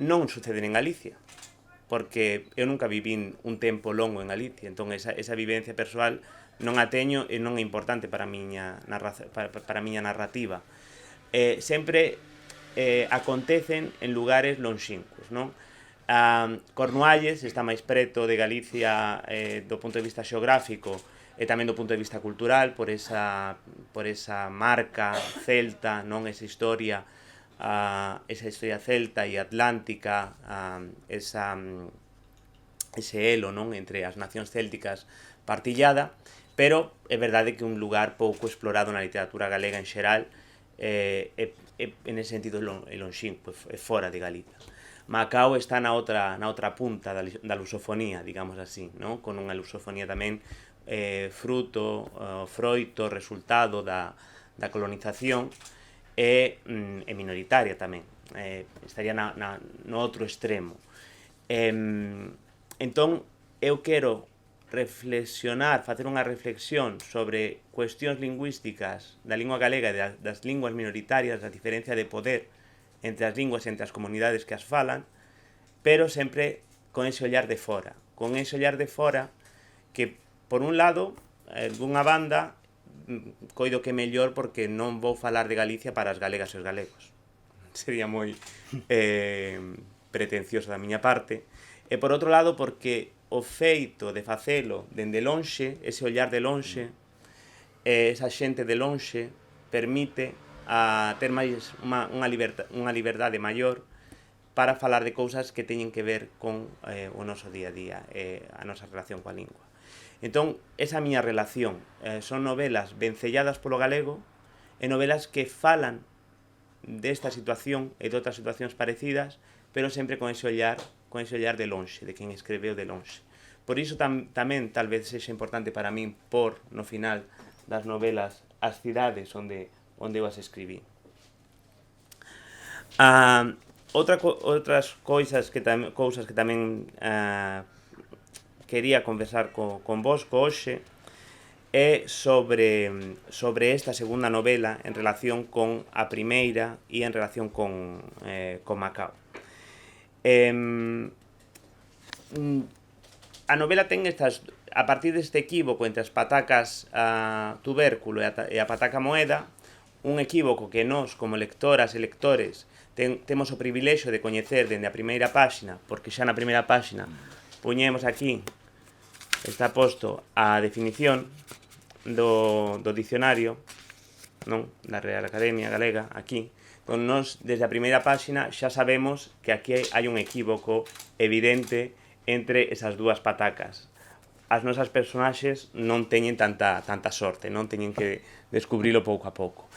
Speaker 3: non suceden en Galicia, porque eu nunca vivín un tempo longo en Galicia, entón esa vivencia persoal non a teño e non é importante para a miña narrativa. Sempre acontecen en lugares lonxíncos, non? Cornualles está máis preto de Galicia do punto de vista xeográfico e tamén do punto de vista cultural, por esa marca celta, non? Esa historia celta e atlántica, ese elo, non? Entre as nacións célticas partillada, pero é verdade que un lugar pouco explorado na literatura galega en xeral, en ese sentido é lonxínco, é fora de Galicia. Macao está na outra punta da lusofonía, digamos así, non? Con unha lusofonía tamén froito, resultado da colonización, e minoritaria tamén, estaría no outro extremo. Entón, eu quero facer unha reflexión sobre cuestións lingüísticas da lingua galega e das linguas minoritarias, da diferencia de poder entre as linguas e entre as comunidades que as falan, pero sempre con ese ollar de fora. Con ese ollar de fora que, por un lado, dunha banda, coido que é mellor porque non vou falar de Galicia para as galegas e os galegos. Sería moi pretencioso da miña parte. E, por outro lado, porque o feito de facelo dende lonxe, ese ollar de lonxe, esa xente de lonxe, permite a ter máis unha liberdade maior para falar de cousas que teñen que ver con o noso día a día, a nosa relación coa lingua. Entón, esa miña relación son novelas vencelladas polo galego e novelas que falan desta situación e de outras situacións parecidas, pero sempre con ese ollar de lonxe, de quen escreveu de lonxe. Por iso tamén tal vez sexa importante para min por, no final das novelas, as cidades onde eu as escribí. Outras cousas que tamén quería conversar con vos hoxe é sobre esta segunda novela en relación con a primeira e en relación con Macao. A novela ten a partir deste equívoco entre as patacas tubérculo e a pataca moeda, un equívoco que nós, como lectoras e lectores, temos o privilexio de coñecer dende a primeira páxina, porque xa na primeira páxina puñemos aquí, está posto a definición do dicionario, non? Da Real Academia Galega, aquí. Con nós, desde a primeira páxina, xa sabemos que aquí hai un equívoco evidente entre esas dúas patacas. As nosas personaxes non teñen tanta sorte, non teñen que descubrilo pouco a pouco.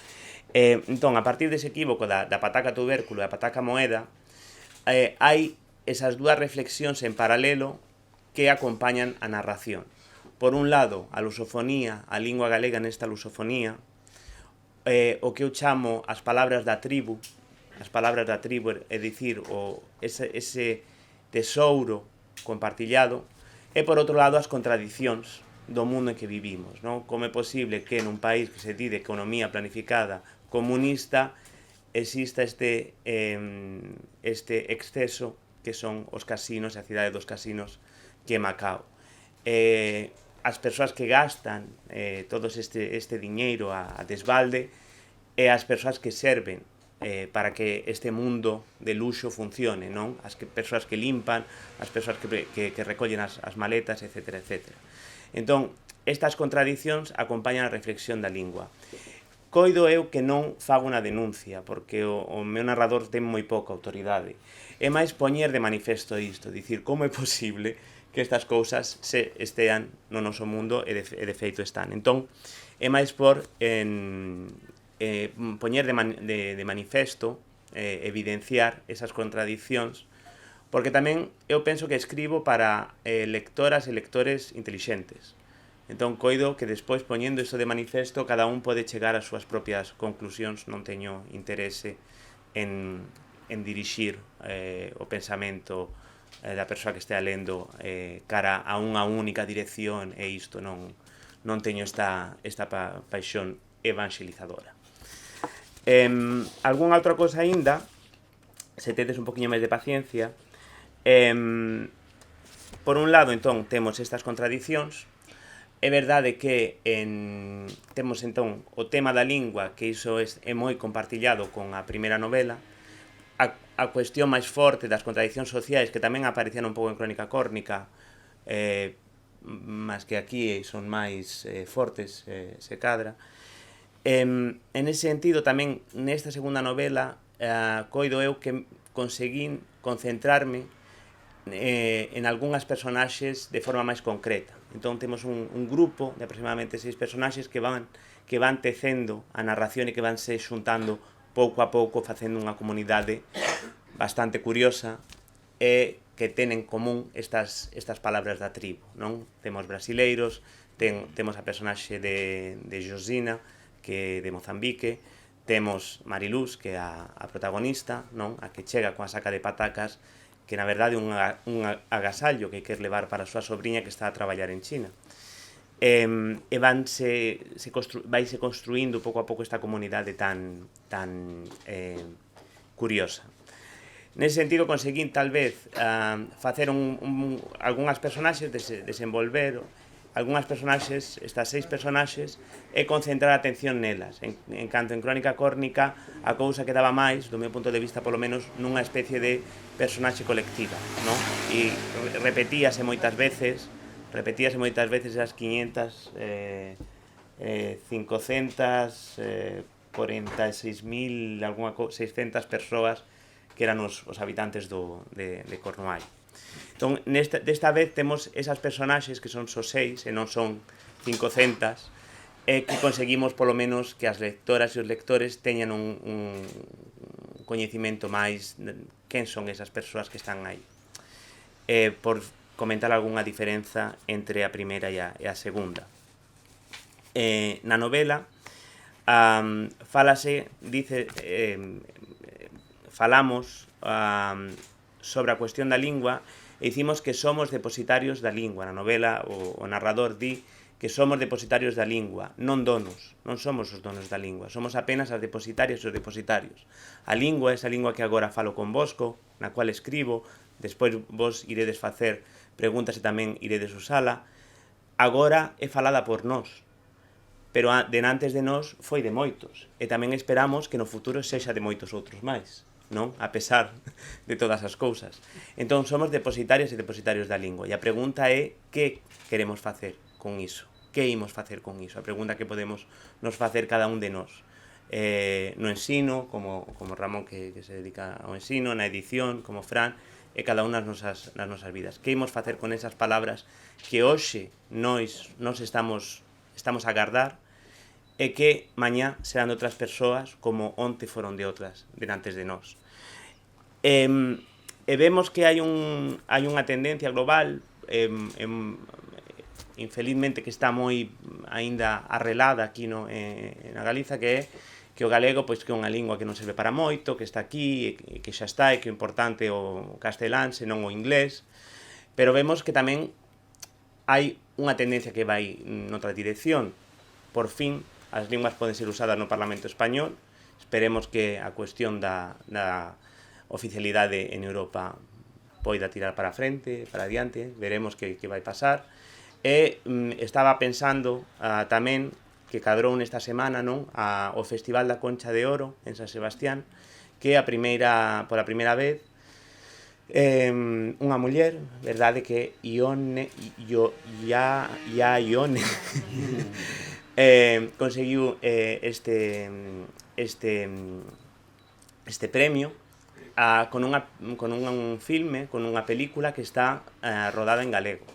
Speaker 3: Entón, a partir dese equívoco da pataca tubérculo e a pataca moeda, hai esas dúas reflexións en paralelo que acompañan a narración. Por un lado, a lusofonía, a lingua galega nesta lusofonía, o que eu chamo as palabras da tribu, é dicir, ese tesouro compartillado, e por outro lado as contradicións do mundo en que vivimos, non? Como é posible que nun país que se di de economía planificada comunista exista este exceso que son os casinos e a cidade dos casinos que é Macao. As persoas que gastan todo este diñeiro a desbalde e as persoas que serven para que este mundo de luxo funcione, non? As persoas que limpan, as persoas que recollen as maletas, etc. Entón, estas contradicións acompañan a reflexión da lingua. Coido eu que non fago unha denuncia, porque o meu narrador ten moi pouca autoridade. É máis poñer de manifesto isto, dicir como é posible que estas cousas se estean no noso mundo e de feito están. Entón, é máis por poñer de manifesto, evidenciar esas contradicións, porque tamén eu penso que escribo para lectoras e lectores intelixentes. Entón, coido que despois, poñendo iso de manifesto, cada un pode chegar ás súas propias conclusións. Non teño interese en dirixir o pensamento da persoa que estea lendo cara a unha única dirección, e isto non teño esta paixón evangelizadora. Algúnha outra cosa aínda, se tedes un poquinho máis de paciencia. Por un lado, entón, temos estas contradicións. É verdade que temos, entón, o tema da lingua, que iso é moi compartillado con a primeira novela. A cuestión máis forte das contradicións sociais, que tamén aparecían un pouco en Crónica Córnica, mas que aquí son máis fortes, se cadra. En ese sentido, tamén nesta segunda novela, coido eu que conseguín concentrarme en algunhas personaxes de forma máis concreta. Entón temos un grupo de aproximadamente 6 personaxes que van tecendo a narración e que van se xuntando pouco a pouco, facendo unha comunidade bastante curiosa e que ten en común estas palabras da tribu, non? Temos brasileiros, temos a personaxe de Josina, que é de Mozambique, temos Mariluz, que é a protagonista, non? A que chega coa saca de patacas, que na verdade é un agasallo que quer levar para a súa sobrinha que está a traballar en China. E vaise construindo pouco a pouco esta comunidade tan curiosa. Nese sentido, conseguín tal vez facer algunhas personaxes, desenvolver algunhas personaxes, estas 6 personaxes, e concentrar a atención nelas. En canto en Crónica Córnica, a cousa quedaba máis, do meu punto de vista polo menos, nunha especie de personaxe colectiva, non? E repetíase moitas veces esas 500, 546.000, 600 persoas que eran os habitantes de Cornualles. Entón, desta vez temos esas personaxes que son só 6 e non son 500, e que conseguimos polo menos que as lectoras e os lectores teñan un coñecimento máis de quen son esas persoas que están aí. Por comentar algunha diferenza entre a primeira e a segunda. Na novela falamos sobre a cuestión da lingua e dicimos que somos depositarios da lingua. Na novela o narrador di que somos depositarios da lingua, non donos, non somos os donos da lingua, somos apenas as depositarias e os depositarios. A lingua, esa lingua que agora falo convosco, na cual escribo, despois vos iredes facer preguntas e tamén iredes usala, agora é falada por nós, pero denantes de nós foi de moitos, e tamén esperamos que no futuro sexa de moitos outros máis, non? A pesar de todas as cousas. Entón, somos depositarios e depositarios da lingua, e a pregunta é que queremos facer con iso? Que imos facer con iso? A pregunta que podemos nos facer cada un de nós. No ensino, como Ramón que se dedica ao ensino, na edición, como Fran, e cada unha nas nosas vidas. Que imos facer con esas palabras que hoxe nós estamos a agardar e que mañá serán de outras persoas como onte foron de outras denantes de nós. E vemos que hai unha tendencia global, infelizmente que está moi aínda arrelada aquí na Galiza, que é que o galego pois que é unha lingua que non serve para moito, que está aquí, e que xa está, e que o importante é o castelán, senón o inglés, pero vemos que tamén hai unha tendencia que vai noutra dirección. Por fin, as linguas poden ser usadas no Parlamento Español. Esperemos que a cuestión da oficialidade en Europa poida tirar para a frente, para adiante, veremos que vai pasar. E estaba pensando tamén que cadrou nesta semana, non, o Festival da Concha de Oro en San Sebastián, que pola primeira vez unha muller, verdade, que Ione conseguiu este premio con un filme, con unha película que está rodada en galego.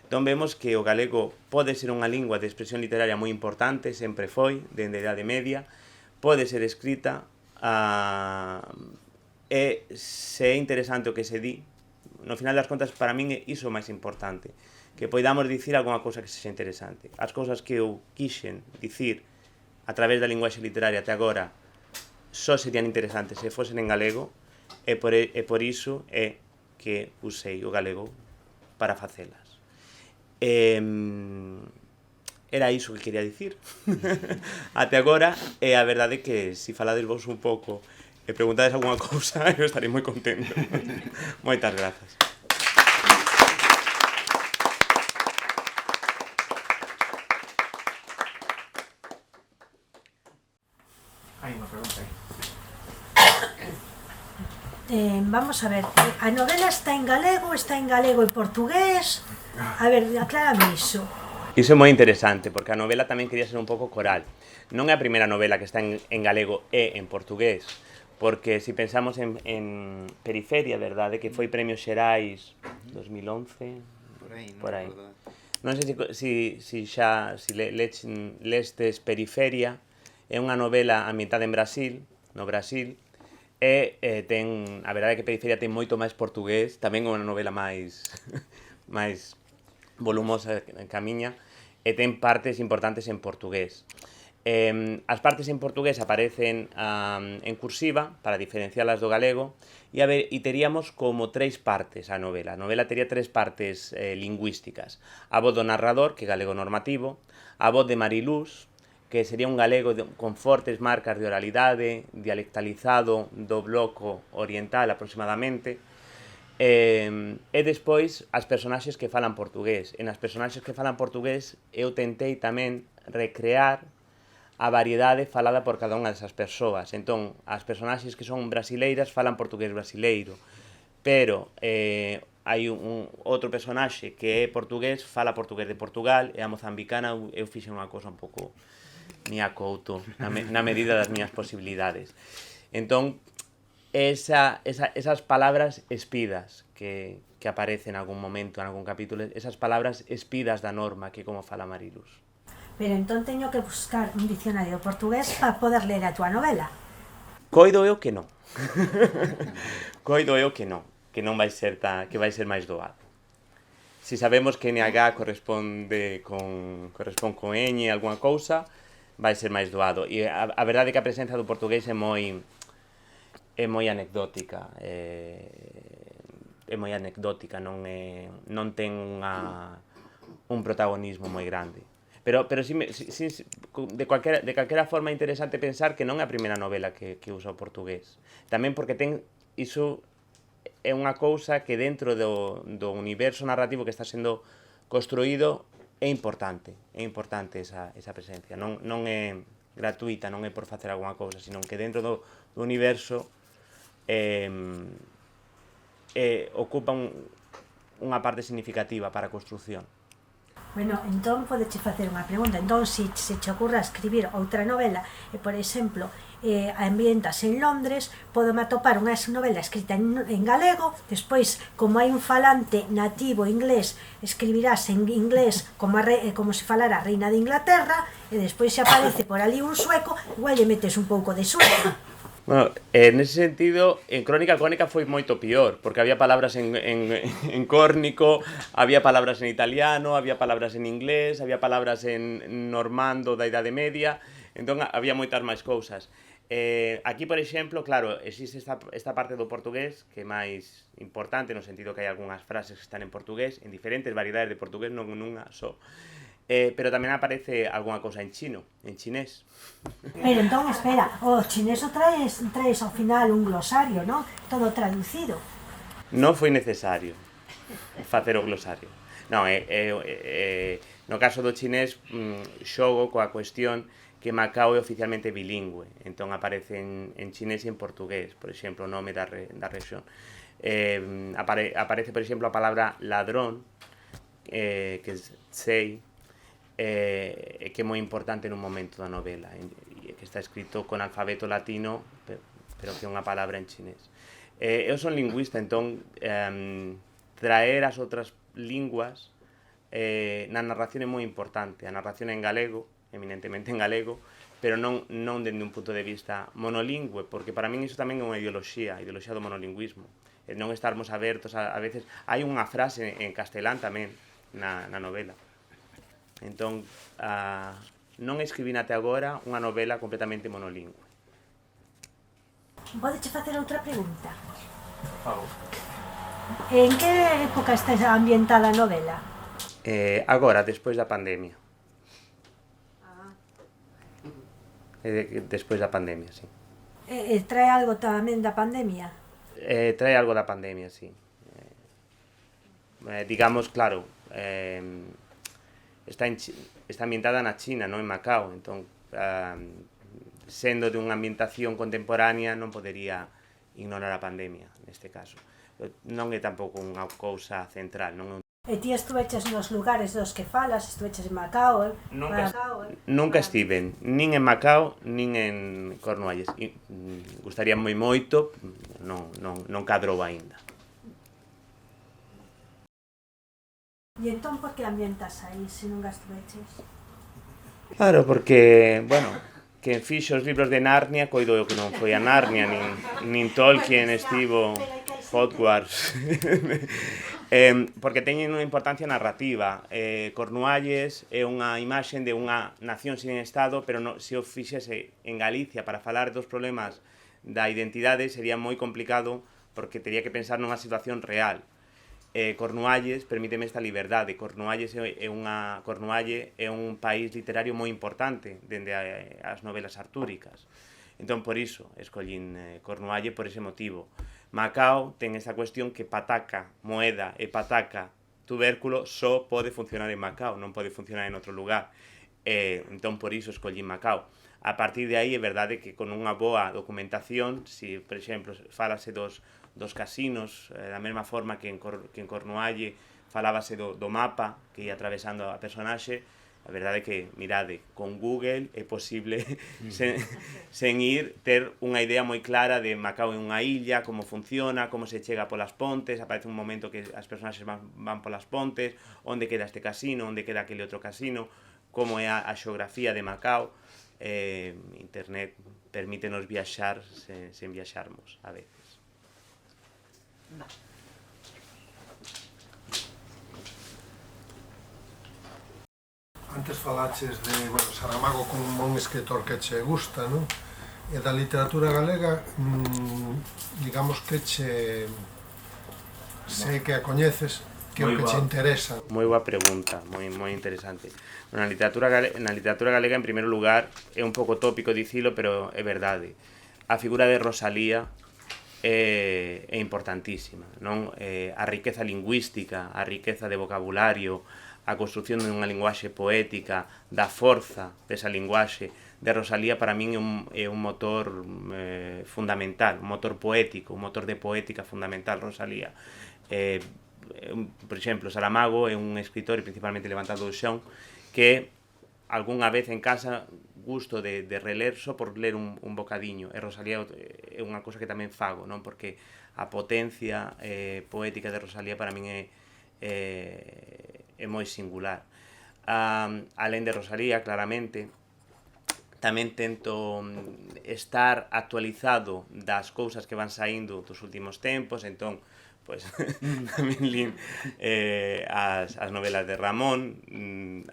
Speaker 3: Entón vemos que o galego pode ser unha lingua de expresión literaria moi importante, sempre foi, dende a Idade Media, pode ser escrita, e se é interesante o que se di, no final das contas, para min é iso o máis importante, que poidamos dicir algunha cousa que sexa interesante. As cousas que eu quixen dicir a través da linguaxe literaria até agora só serían interesantes se fosen en galego, e por iso é que usei o galego para facelas. Era iso que quería dicir até agora, e a verdade é que se falades vos un pouco e preguntades alguna cousa, eu estarei moi contento. Moitas grazas.
Speaker 1: Hai unha pregunta aí.
Speaker 4: Vamos a ver, a novela está en galego e portugués? A ver, aclárame iso.
Speaker 3: Iso é moi interesante, porque a novela tamén quería ser un pouco coral. Non é a primeira novela que está en galego e en portugués, porque se pensamos en Periferia, verdade, que foi Premios Xerais 2011, por aí. Non sei se lestes Periferia, é unha novela ambientada en Brasil, no Brasil, e a verdade é que Periferia ten moito máis portugués, tamén é unha novela máis volumosa que a miña, e ten partes importantes en portugués. As partes en portugués aparecen en cursiva para diferencialas do galego, e teríamos como 3 partes a novela. A novela tería 3 partes lingüísticas: a voz do narrador, que é galego normativo; a voz de Mariluz, que sería un galego con fortes marcas de oralidade, dialectalizado do bloco oriental aproximadamente, e despois as personaxes que falan portugués. E nas personaxes que falan portugués eu tentei tamén recrear a variedade falada por cada unha desas persoas. Entón, as personaxes que son brasileiras falan portugués brasileiro, pero hai outro personaxe que é portugués, fala portugués de Portugal, e a mozambicana eu fixen unha cousa un pouco Mia Couto, na medida das miñas posibilidades. Entón, esas palabras espidas que aparecen en algún momento, en algún capítulo, esas palabras espidas da norma, que como fala Mariluz.
Speaker 4: Pero entón teño que buscar un dicionario portugués para poder ler a túa novela.
Speaker 3: Coido eu que non. Coido eu que non vai ser que vai ser máis doado. Se sabemos que NH corresponde con ñ, alguna cousa, vai ser máis doado. E a verdade é que a presenza do portugués é moi anecdótica. É moi anecdótica, non ten un protagonismo moi grande. Pero de calquera forma é interesante pensar que non é a primeira novela que usa o portugués. Tamén porque iso é unha cousa que dentro do universo narrativo que está sendo construído é importante esa presencia. Non é gratuita, non é por facer alguna cousa, sino que dentro do universo ocupa unha parte significativa para a construción.
Speaker 4: Bueno, entón podeche facer unha pregunta. Entón, se che ocurra escribir outra novela e, por exemplo, ambientas en Londres, podome atopar unha novela escrita en galego, despois, como hai un falante nativo inglés, escribirás en inglés como se falara a reina de Inglaterra, e despois se aparece por ali un sueco, igual lle metes un pouco de sueco.
Speaker 3: Bueno, nese sentido, en Crónica foi moito pior, porque había palabras en córnico, había palabras en italiano, había palabras en inglés, había palabras en normando da Idade Media, entón había moitas máis cousas. Aquí, por exemplo, claro, existe esta parte do portugués que é máis importante, no sentido que hai algunhas frases que están en portugués, en diferentes variedades de portugués, non nunha só. Pero tamén aparece algunha cousa en chino, en chinés.
Speaker 4: Pero entón, espera, o chinés o traes ao final un glosario, non? Todo traducido.
Speaker 3: Non foi necesario facer o glosario. Non, no caso do chinés xogo coa cuestión que Macao é oficialmente bilingüe, entón aparece en chinés e en portugués, por exemplo, o nome da rexión. Aparece, por exemplo, a palabra ladrón, que é sei, que é moi importante nun momento da novela, que está escrito con alfabeto latino, pero que é unha palabra en chinés. Eu son lingüista, entón traer as outras linguas na narración é moi importante. A narración é en galego, eminentemente en galego, pero non dende un punto de vista monolingüe, porque para min iso tamén é unha ideoloxía, a ideoloxía do monolingüismo. Non estarmos abertos a veces... Hai unha frase en castelán tamén na novela. Entón, non escribín até agora unha novela completamente monolingüe.
Speaker 4: Podeche facer outra pregunta?
Speaker 3: Fago.
Speaker 4: En que época está ambientada a novela?
Speaker 3: Agora, despois da pandemia. Despois da pandemia, sí.
Speaker 4: Trae algo tamén da pandemia?
Speaker 3: Trae algo da pandemia, sí. Digamos, claro, está ambientada na China, non en Macao, entón, sendo de unha ambientación contemporánea, non podería ignorar a pandemia, neste caso. Non é tampouco unha cousa central, non é.
Speaker 4: E ti estuveches nos lugares dos que falas, estuveches en Macao,
Speaker 3: Nunca estiven, nin en Macao, nin en Cornualles. Gustaría moi moito, non cadrou aínda.
Speaker 4: E entón por que ambientas aí, se nunca estuveches?
Speaker 3: Claro, porque, bueno, quen fixo os libros de Narnia, coido eu que non foi a Narnia, nin Tolkien estivo Hogwarts. Porque teñen unha importancia narrativa. Cornualles é unha imaxen de unha nación sin Estado, pero se o fixese en Galicia para falar dos problemas da identidade sería moi complicado porque tería que pensar nunha situación real. Cornualles permíteme esta liberdade. Cornualle é un país literario moi importante dende as novelas artúricas. Entón, por iso, escollín Cornualle por ese motivo. Macao ten esa cuestión que pataca, moeda e pataca, tubérculo, só pode funcionar en Macao, non pode funcionar en outro lugar. Entón, por iso escollín Macao. A partir de aí, é verdade que con unha boa documentación, se, por exemplo, falase dos casinos, da mesma forma que en Cornualle falábase do mapa que ia atravesando a personaxe, a verdade é que, mirade, con Google é posible sen ir ter unha idea moi clara de Macao en unha illa, como funciona, como se chega polas pontes, aparece un momento que as personaxes van polas pontes, onde queda este casino, onde queda aquele outro casino, como é a xeografía de Macao. Internet permítenos viaxar sen viaxarmos a veces.
Speaker 5: Antes falaches de Saramago como un escritor que che gusta, non? E da literatura galega, digamos que sei que a coñeces, que é o que che interesa.
Speaker 3: Moi boa pregunta, moi interesante. Na literatura galega, en primeiro lugar, é un pouco tópico dicilo, pero é verdade. A figura de Rosalía é importantísima, non? A riqueza lingüística, a riqueza de vocabulario, a construción dunha linguaxe poética, da forza desa linguaxe de Rosalía, para min é un motor fundamental, un motor poético, un motor de poética fundamental, Rosalía. Por exemplo, Saramago é un escritor, principalmente levantado do xón, que algunha vez en casa gusto de reler só por ler un bocadiño, e Rosalía é unha cousa que tamén fago, non? Porque a potencia poética de Rosalía para min é moi singular. Alén de Rosalía, claramente, tamén tento estar actualizado das cousas que van saindo dos últimos tempos, entón, pois, tamén lín as novelas de Ramón,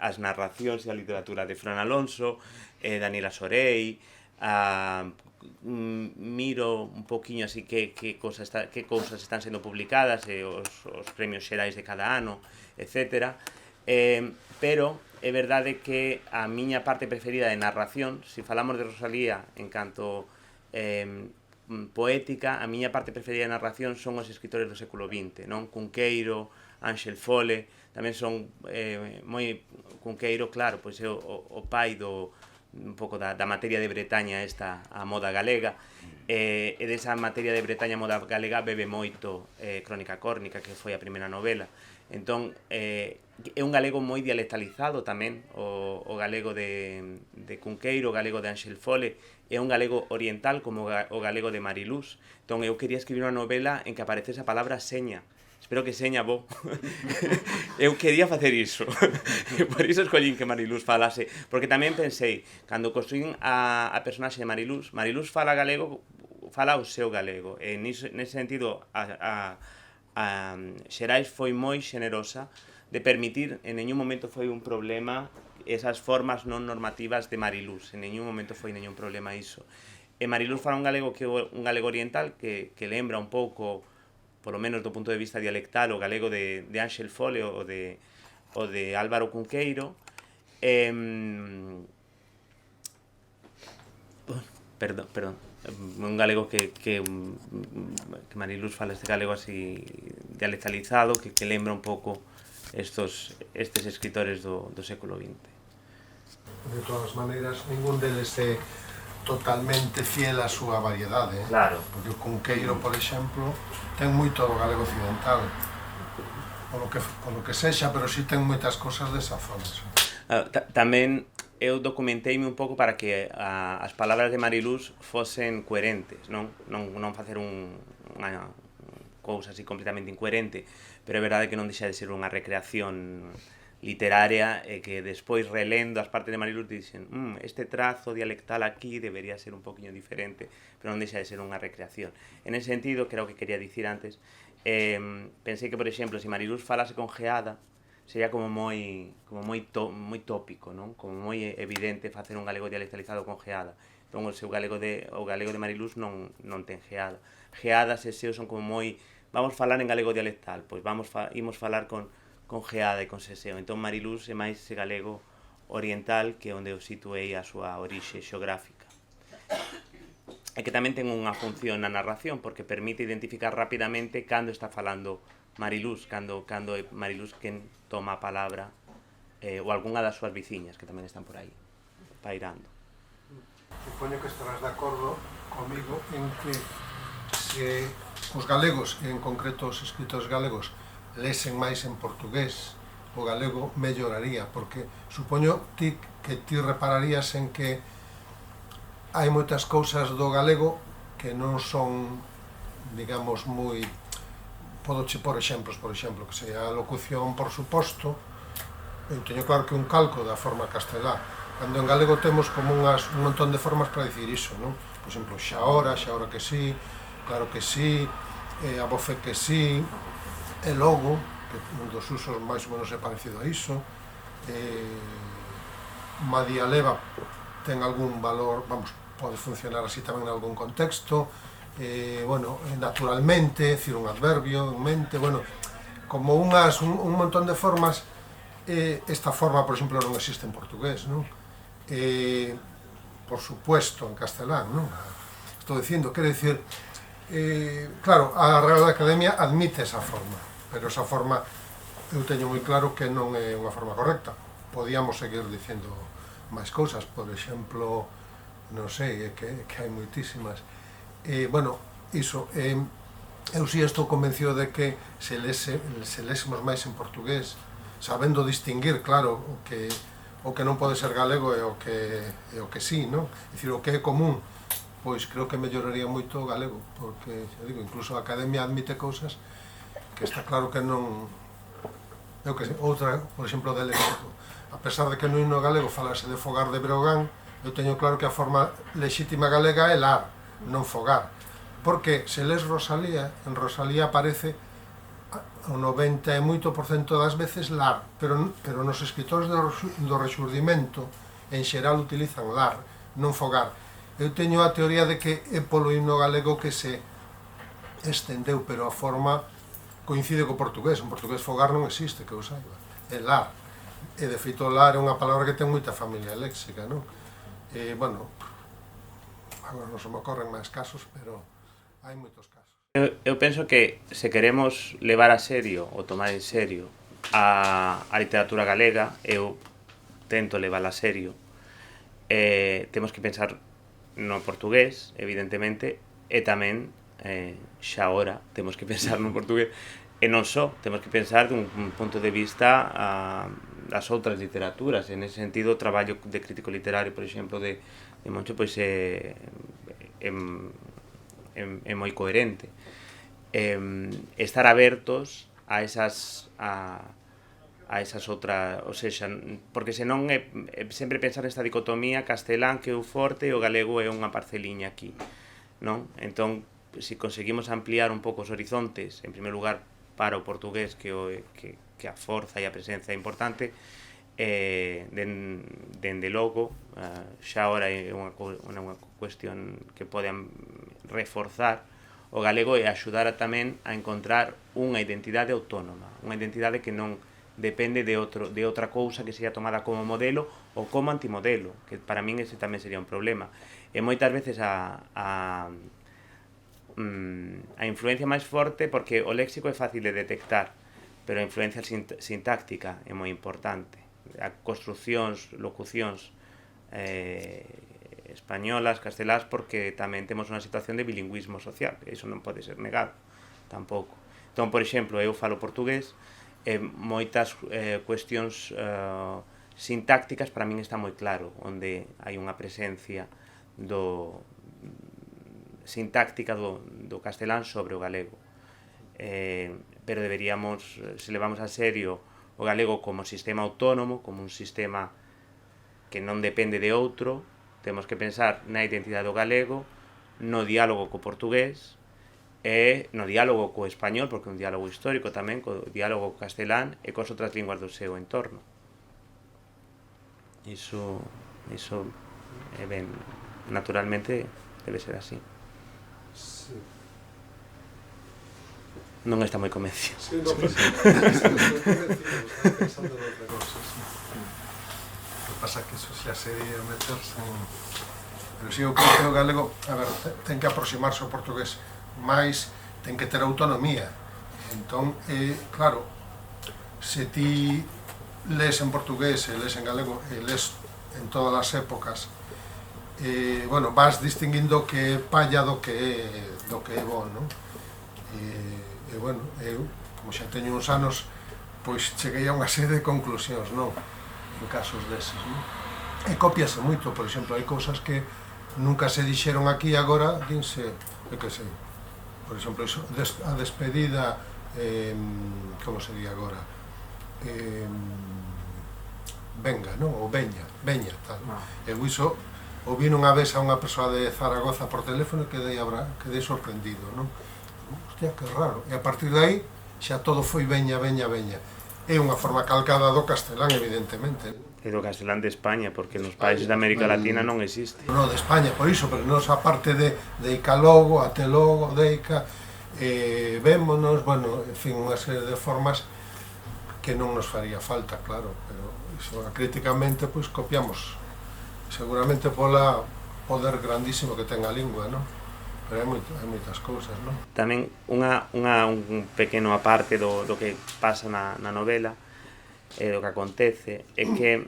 Speaker 3: as narracións e a literatura de Fran Alonso, Daniela Sorey, miro un poquinho así que cousas están sendo publicadas, os premios xerais de cada ano, etc. Pero é verdade que a miña parte preferida de narración, se falamos de Rosalía en canto poética, a miña parte preferida de narración son os escritores do século XX, non? Cunqueiro, Ángel Fole, tamén son moi Cunqueiro, claro, pois é o pai un pouco da materia de Bretaña esta, a moda galega, e desa materia de Bretaña a moda galega bebe moito Crónica Córnica, que foi a primeira novela. Entón, é un galego moi dialectalizado tamén, o galego de Cunqueiro, o galego de Ángel Fole, é un galego oriental como o galego de Mariluz. Entón, eu quería escribir unha novela en que aparecese a palabra seña. Espero que seña bo. Eu quería facer iso. E por iso escollín que Mariluz falase. Porque tamén pensei, cando construín a personaxe de Mariluz, Mariluz fala galego, fala o seu galego. E nese sentido, a Xerais foi moi xenerosa de permitir, en ningún momento foi un problema esas formas non normativas de Mariluz. En ningún momento foi ningún problema iso. E Mariluz fala un galego que un galego oriental que lembra un pouco, polo menos do punto de vista dialectal, o galego de Ángel Fole o de Álvaro Cunqueiro. Perdón, un galego que Mariluz fala este galego así dialectalizado, que lembra un pouco estes escritores do século XX.
Speaker 5: De todas maneiras, ningún deles é totalmente fiel á súa variedade,
Speaker 3: Claro.
Speaker 5: Porque o Cunqueiro, por exemplo, ten moito do galego occidental, polo que sexa, pero si ten moitas cosas desa zona.
Speaker 3: Tamén eu documenteime un pouco para que as palabras de Mariluz fosen coherentes, non facer unha cousa así completamente incoherente, pero é verdade que non deixa de ser unha recreación literaria e que despois relendo as partes de Mariluz dixen este trazo dialectal aquí debería ser un poquinho diferente, pero non deixa de ser unha recreación. En ese sentido, que era o que quería dicir antes, pensei que, por exemplo, se Mariluz falase con geada, sería como moi tópico, non? Como moi evidente facer un galego dialectalizado con geada. Entón, o galego de Mariluz non ten geada. Geadas e seos son como moi... Vamos falar en galego dialectal, pois imos falar con geada e con seseo. Entón, Mariluz é máis ese galego oriental que onde eu situei a súa orixe xeográfica. E que tamén ten unha función na narración, porque permite identificar rapidamente cando está falando Mariluz, cando é Mariluz quen toma a palabra, ou algunha das súas veciñas, que tamén están por aí, pairando.
Speaker 5: Supoño que estarás de acordo comigo en que se os galegos, en concreto os escritores galegos, lesen máis en portugués, o galego melloraría, porque supoño que ti repararías en que hai moitas cousas do galego que non son, digamos, moi... Podo che por exemplos, que se a locución, por suposto, eu teño claro que un calco da forma castelá, cando en galego temos como un montón de formas para dicir iso, non? Por exemplo, xa ora que sí, claro que sí, a voce que sí, e logo, que un dos usos máis ou menos é parecido a iso, Madia leva ten algún valor, vamos, pode funcionar así tamén en algún contexto, naturalmente, decir un adverbio, en mente, como un montón de formas. Esta forma, por exemplo, non existe en portugués, non? Por supuesto, en castelán, non? Estou dicindo, quero dicir, claro, a Real Academia admite esa forma, pero esa forma eu teño moi claro que non é unha forma correcta. Podíamos seguir dicindo máis cousas, por exemplo, non sei, que hai moitísimas. Iso, eu si estou convencido de que se lésemos máis en portugués, sabendo distinguir, claro, o que non pode ser galego e o que sí, non? É dicir, o que é común, pois creo que melloraría moito o galego, porque, xa digo, incluso a Academia admite cousas que está claro que non... Outra, por exemplo, de léxico. A pesar de que no himno galego falase de fogar de Breogán, eu teño claro que a forma lexítima galega é lar, non fogar. Porque se les Rosalía, en Rosalía aparece o 98% das veces lar, pero nos escritores do Rexurdimento en xeral utilizan lar, non fogar. Eu teño a teoría de que é polo himno galego que se estendeu, pero a forma coincide co portugués. En portugués fogar non existe, que eu saiba. É lar. E de feito lar é unha palabra que ten moita familia léxica, non? Agora non se me ocorren máis casos, pero hai moitos casos.
Speaker 3: Eu penso que se queremos levar a serio ou tomar en serio a literatura galega, eu tento levala a serio, temos que pensar no portugués, evidentemente, e tamén xa ahora temos que pensar no portugués, e non só, temos que pensar dun punto de vista das outras literaturas. En ese sentido, o traballo de crítico literario, por exemplo, de Moncho, pois é moi coherente. Estar abertos a esas outras, ou seja, porque senón é sempre pensar nesta dicotomía castelán que é o forte e o galego é unha parceliña aquí, non? Entón, se conseguimos ampliar un pouco os horizontes, en primeiro lugar para o portugués, que a forza e a presencia é importante, dende logo, xa ahora é unha cuestión que pode reforzar o galego e axudar tamén a encontrar unha identidade autónoma, unha identidade que non depende de outra cousa que seja tomada como modelo ou como antimodelo, que para min ese tamén sería un problema. E moitas veces a influencia máis forte, porque o léxico é fácil de detectar, pero a influencia sintáctica é moi importante. A construcións, locucións españolas, castelás, porque tamén temos unha situación de bilingüismo social, iso non pode ser negado tampouco. Entón, por exemplo, eu falo portugués, moitas cuestións sintácticas para min está moi claro onde hai unha presencia sintáctica do castelán sobre o galego, pero deberíamos, se levamos a serio o galego como sistema autónomo, como un sistema que non depende de outro, temos que pensar na identidade do galego, no diálogo co portugués e no diálogo co español, porque é un diálogo histórico tamén, co diálogo co castelán e cos outras linguas do seu entorno. Iso ben, naturalmente debe ser así.
Speaker 5: Sí.
Speaker 3: Non está moi convencido.
Speaker 5: Sí, no, pero estoy pensando en outra cosa. O que pasa é que eso xa sería meterse en... Pero si eu creo que o galego, a ver, ten que aproximarse ao portugués máis, ten que ter autonomía. Entón, claro, se ti lees en portugués e lees en galego e lees en todas as épocas, bueno, vas distinguindo que é palla do que é bo, non? E bueno, eu, como xa teño uns anos, pois cheguei a unha serie de conclusións, non? En casos deses, non? E copiase moito, por exemplo, hai cousas que nunca se dixeron aquí, agora dinse, eu que sei, por exemplo, iso, a despedida, como se di agora? Venga, non? Ou veña, tal. Eu iso, ouvi unha vez a unha persoa de Zaragoza por teléfono e quedei sorprendido, non? Hostia, que raro. E a partir de aí, xa todo foi veña. É unha forma calcada do castelán, evidentemente.
Speaker 3: E do castelán de España, porque nos países de América Latina non existe.
Speaker 5: Non, de España, por iso, pero nos a parte de Ica logo, até logo, deica, vémonos, bueno, en fin, unha serie de formas que non nos faría falta, claro, pero iso, críticamente, pois, copiamos, seguramente pola poder grandísimo que ten a lingua, non? Pero hai moitas cousas, non?
Speaker 3: Tamén un pequeno aparte do que pasa na novela, do que acontece, é que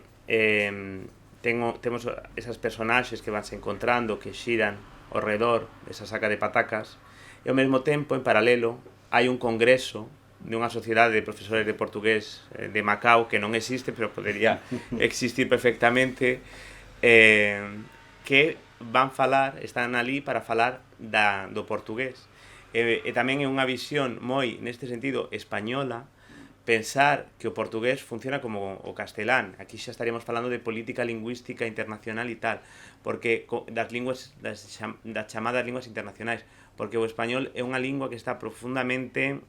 Speaker 3: temos esas personaxes que vanse encontrando, que xiran ao redor desa saca de patacas, e ao mesmo tempo, en paralelo, hai un congreso de unha sociedade de profesores de portugués de Macao, que non existe, pero podería existir perfectamente, que están ali para falar do portugués. E tamén é unha visión moi, neste sentido, española, pensar que o portugués funciona como o castelán. Aquí xa estaríamos falando de política lingüística internacional e tal, porque das chamadas linguas internacionais, porque o español é unha lingua que está profundamente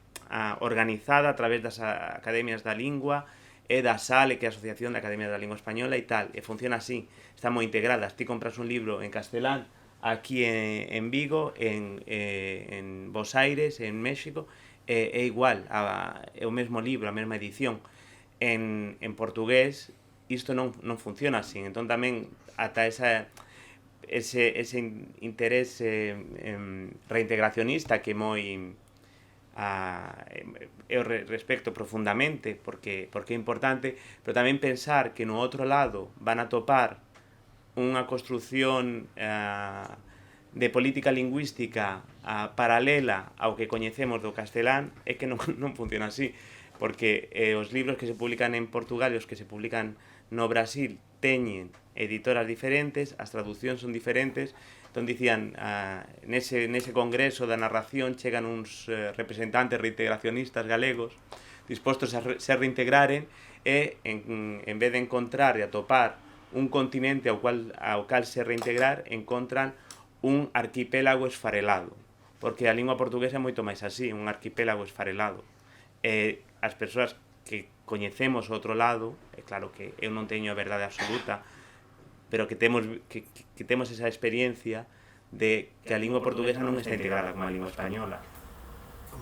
Speaker 3: organizada a través das academias da lingua e da SALE, que é a Asociación de Academias da Lingua Española e tal, e funciona así, están moi integradas. Ti compras un libro en castelán aquí en Vigo, en Bos Aires, en México, é igual, é o mesmo libro, a mesma edición. En portugués isto non funciona así, entón tamén ata ese interés reintegracionista que moi eu respecto profundamente porque é importante, pero tamén pensar que no outro lado van a topar unha construción de política lingüística paralela ao que coñecemos do castelán é que non funciona así, porque os libros que se publican en Portugal e os que se publican no Brasil teñen editoras diferentes, as traduccións son diferentes. Entón dicían, nese congreso da narración chegan uns representantes reintegracionistas galegos dispostos a se reintegraren e en vez de encontrar e atopar un continente ao cal se reintegrar, encontran un arquipélago esfarelado, porque a lingua portuguesa é moito máis así, un arquipélago esfarelado. As persoas que coñecemos o outro lado, é claro que eu non teño a verdade absoluta, pero que temos esa experiencia de que a lingua portuguesa non está integrada como a lingua española.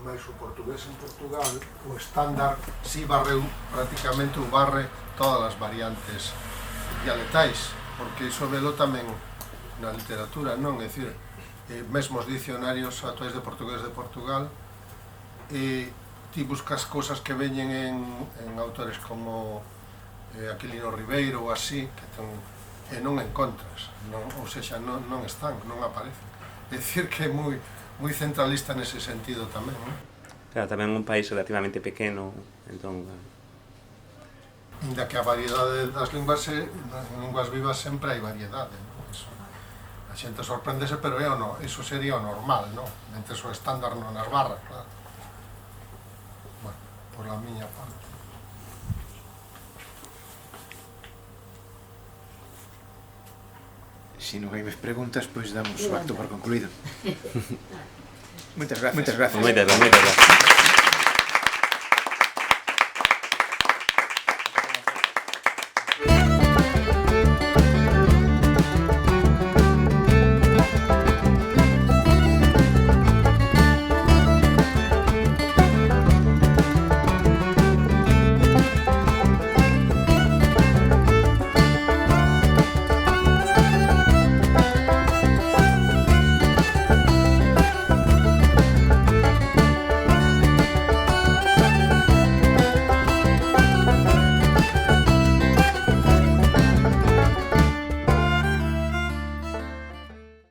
Speaker 5: Mas o portugués en Portugal, o estándar, si barreu prácticamente o barre todas as variantes dialectais, porque iso velo tamén na literatura, non? É dicir, mesmo os dicionarios actuais de portugués de Portugal, ti buscas cousas que veñen en autores como Aquilino Ribeiro ou así, que e non encontras, ou seja, non están, non aparecen. É dicir que é moi centralista nese sentido tamén, non?
Speaker 3: Claro, tamén un país relativamente pequeno, entón...
Speaker 5: Inda que a variedade das linguas, en linguas vivas sempre hai variedade, non? Eso, a xente sorprendese, pero iso sería o normal, non? Mentre o estándar non nas barras, claro. Bueno, por la miña parte.
Speaker 1: Se non hai máis preguntas, pois damos o acto por concluído. Moitas gracias.
Speaker 3: Moitas gracias.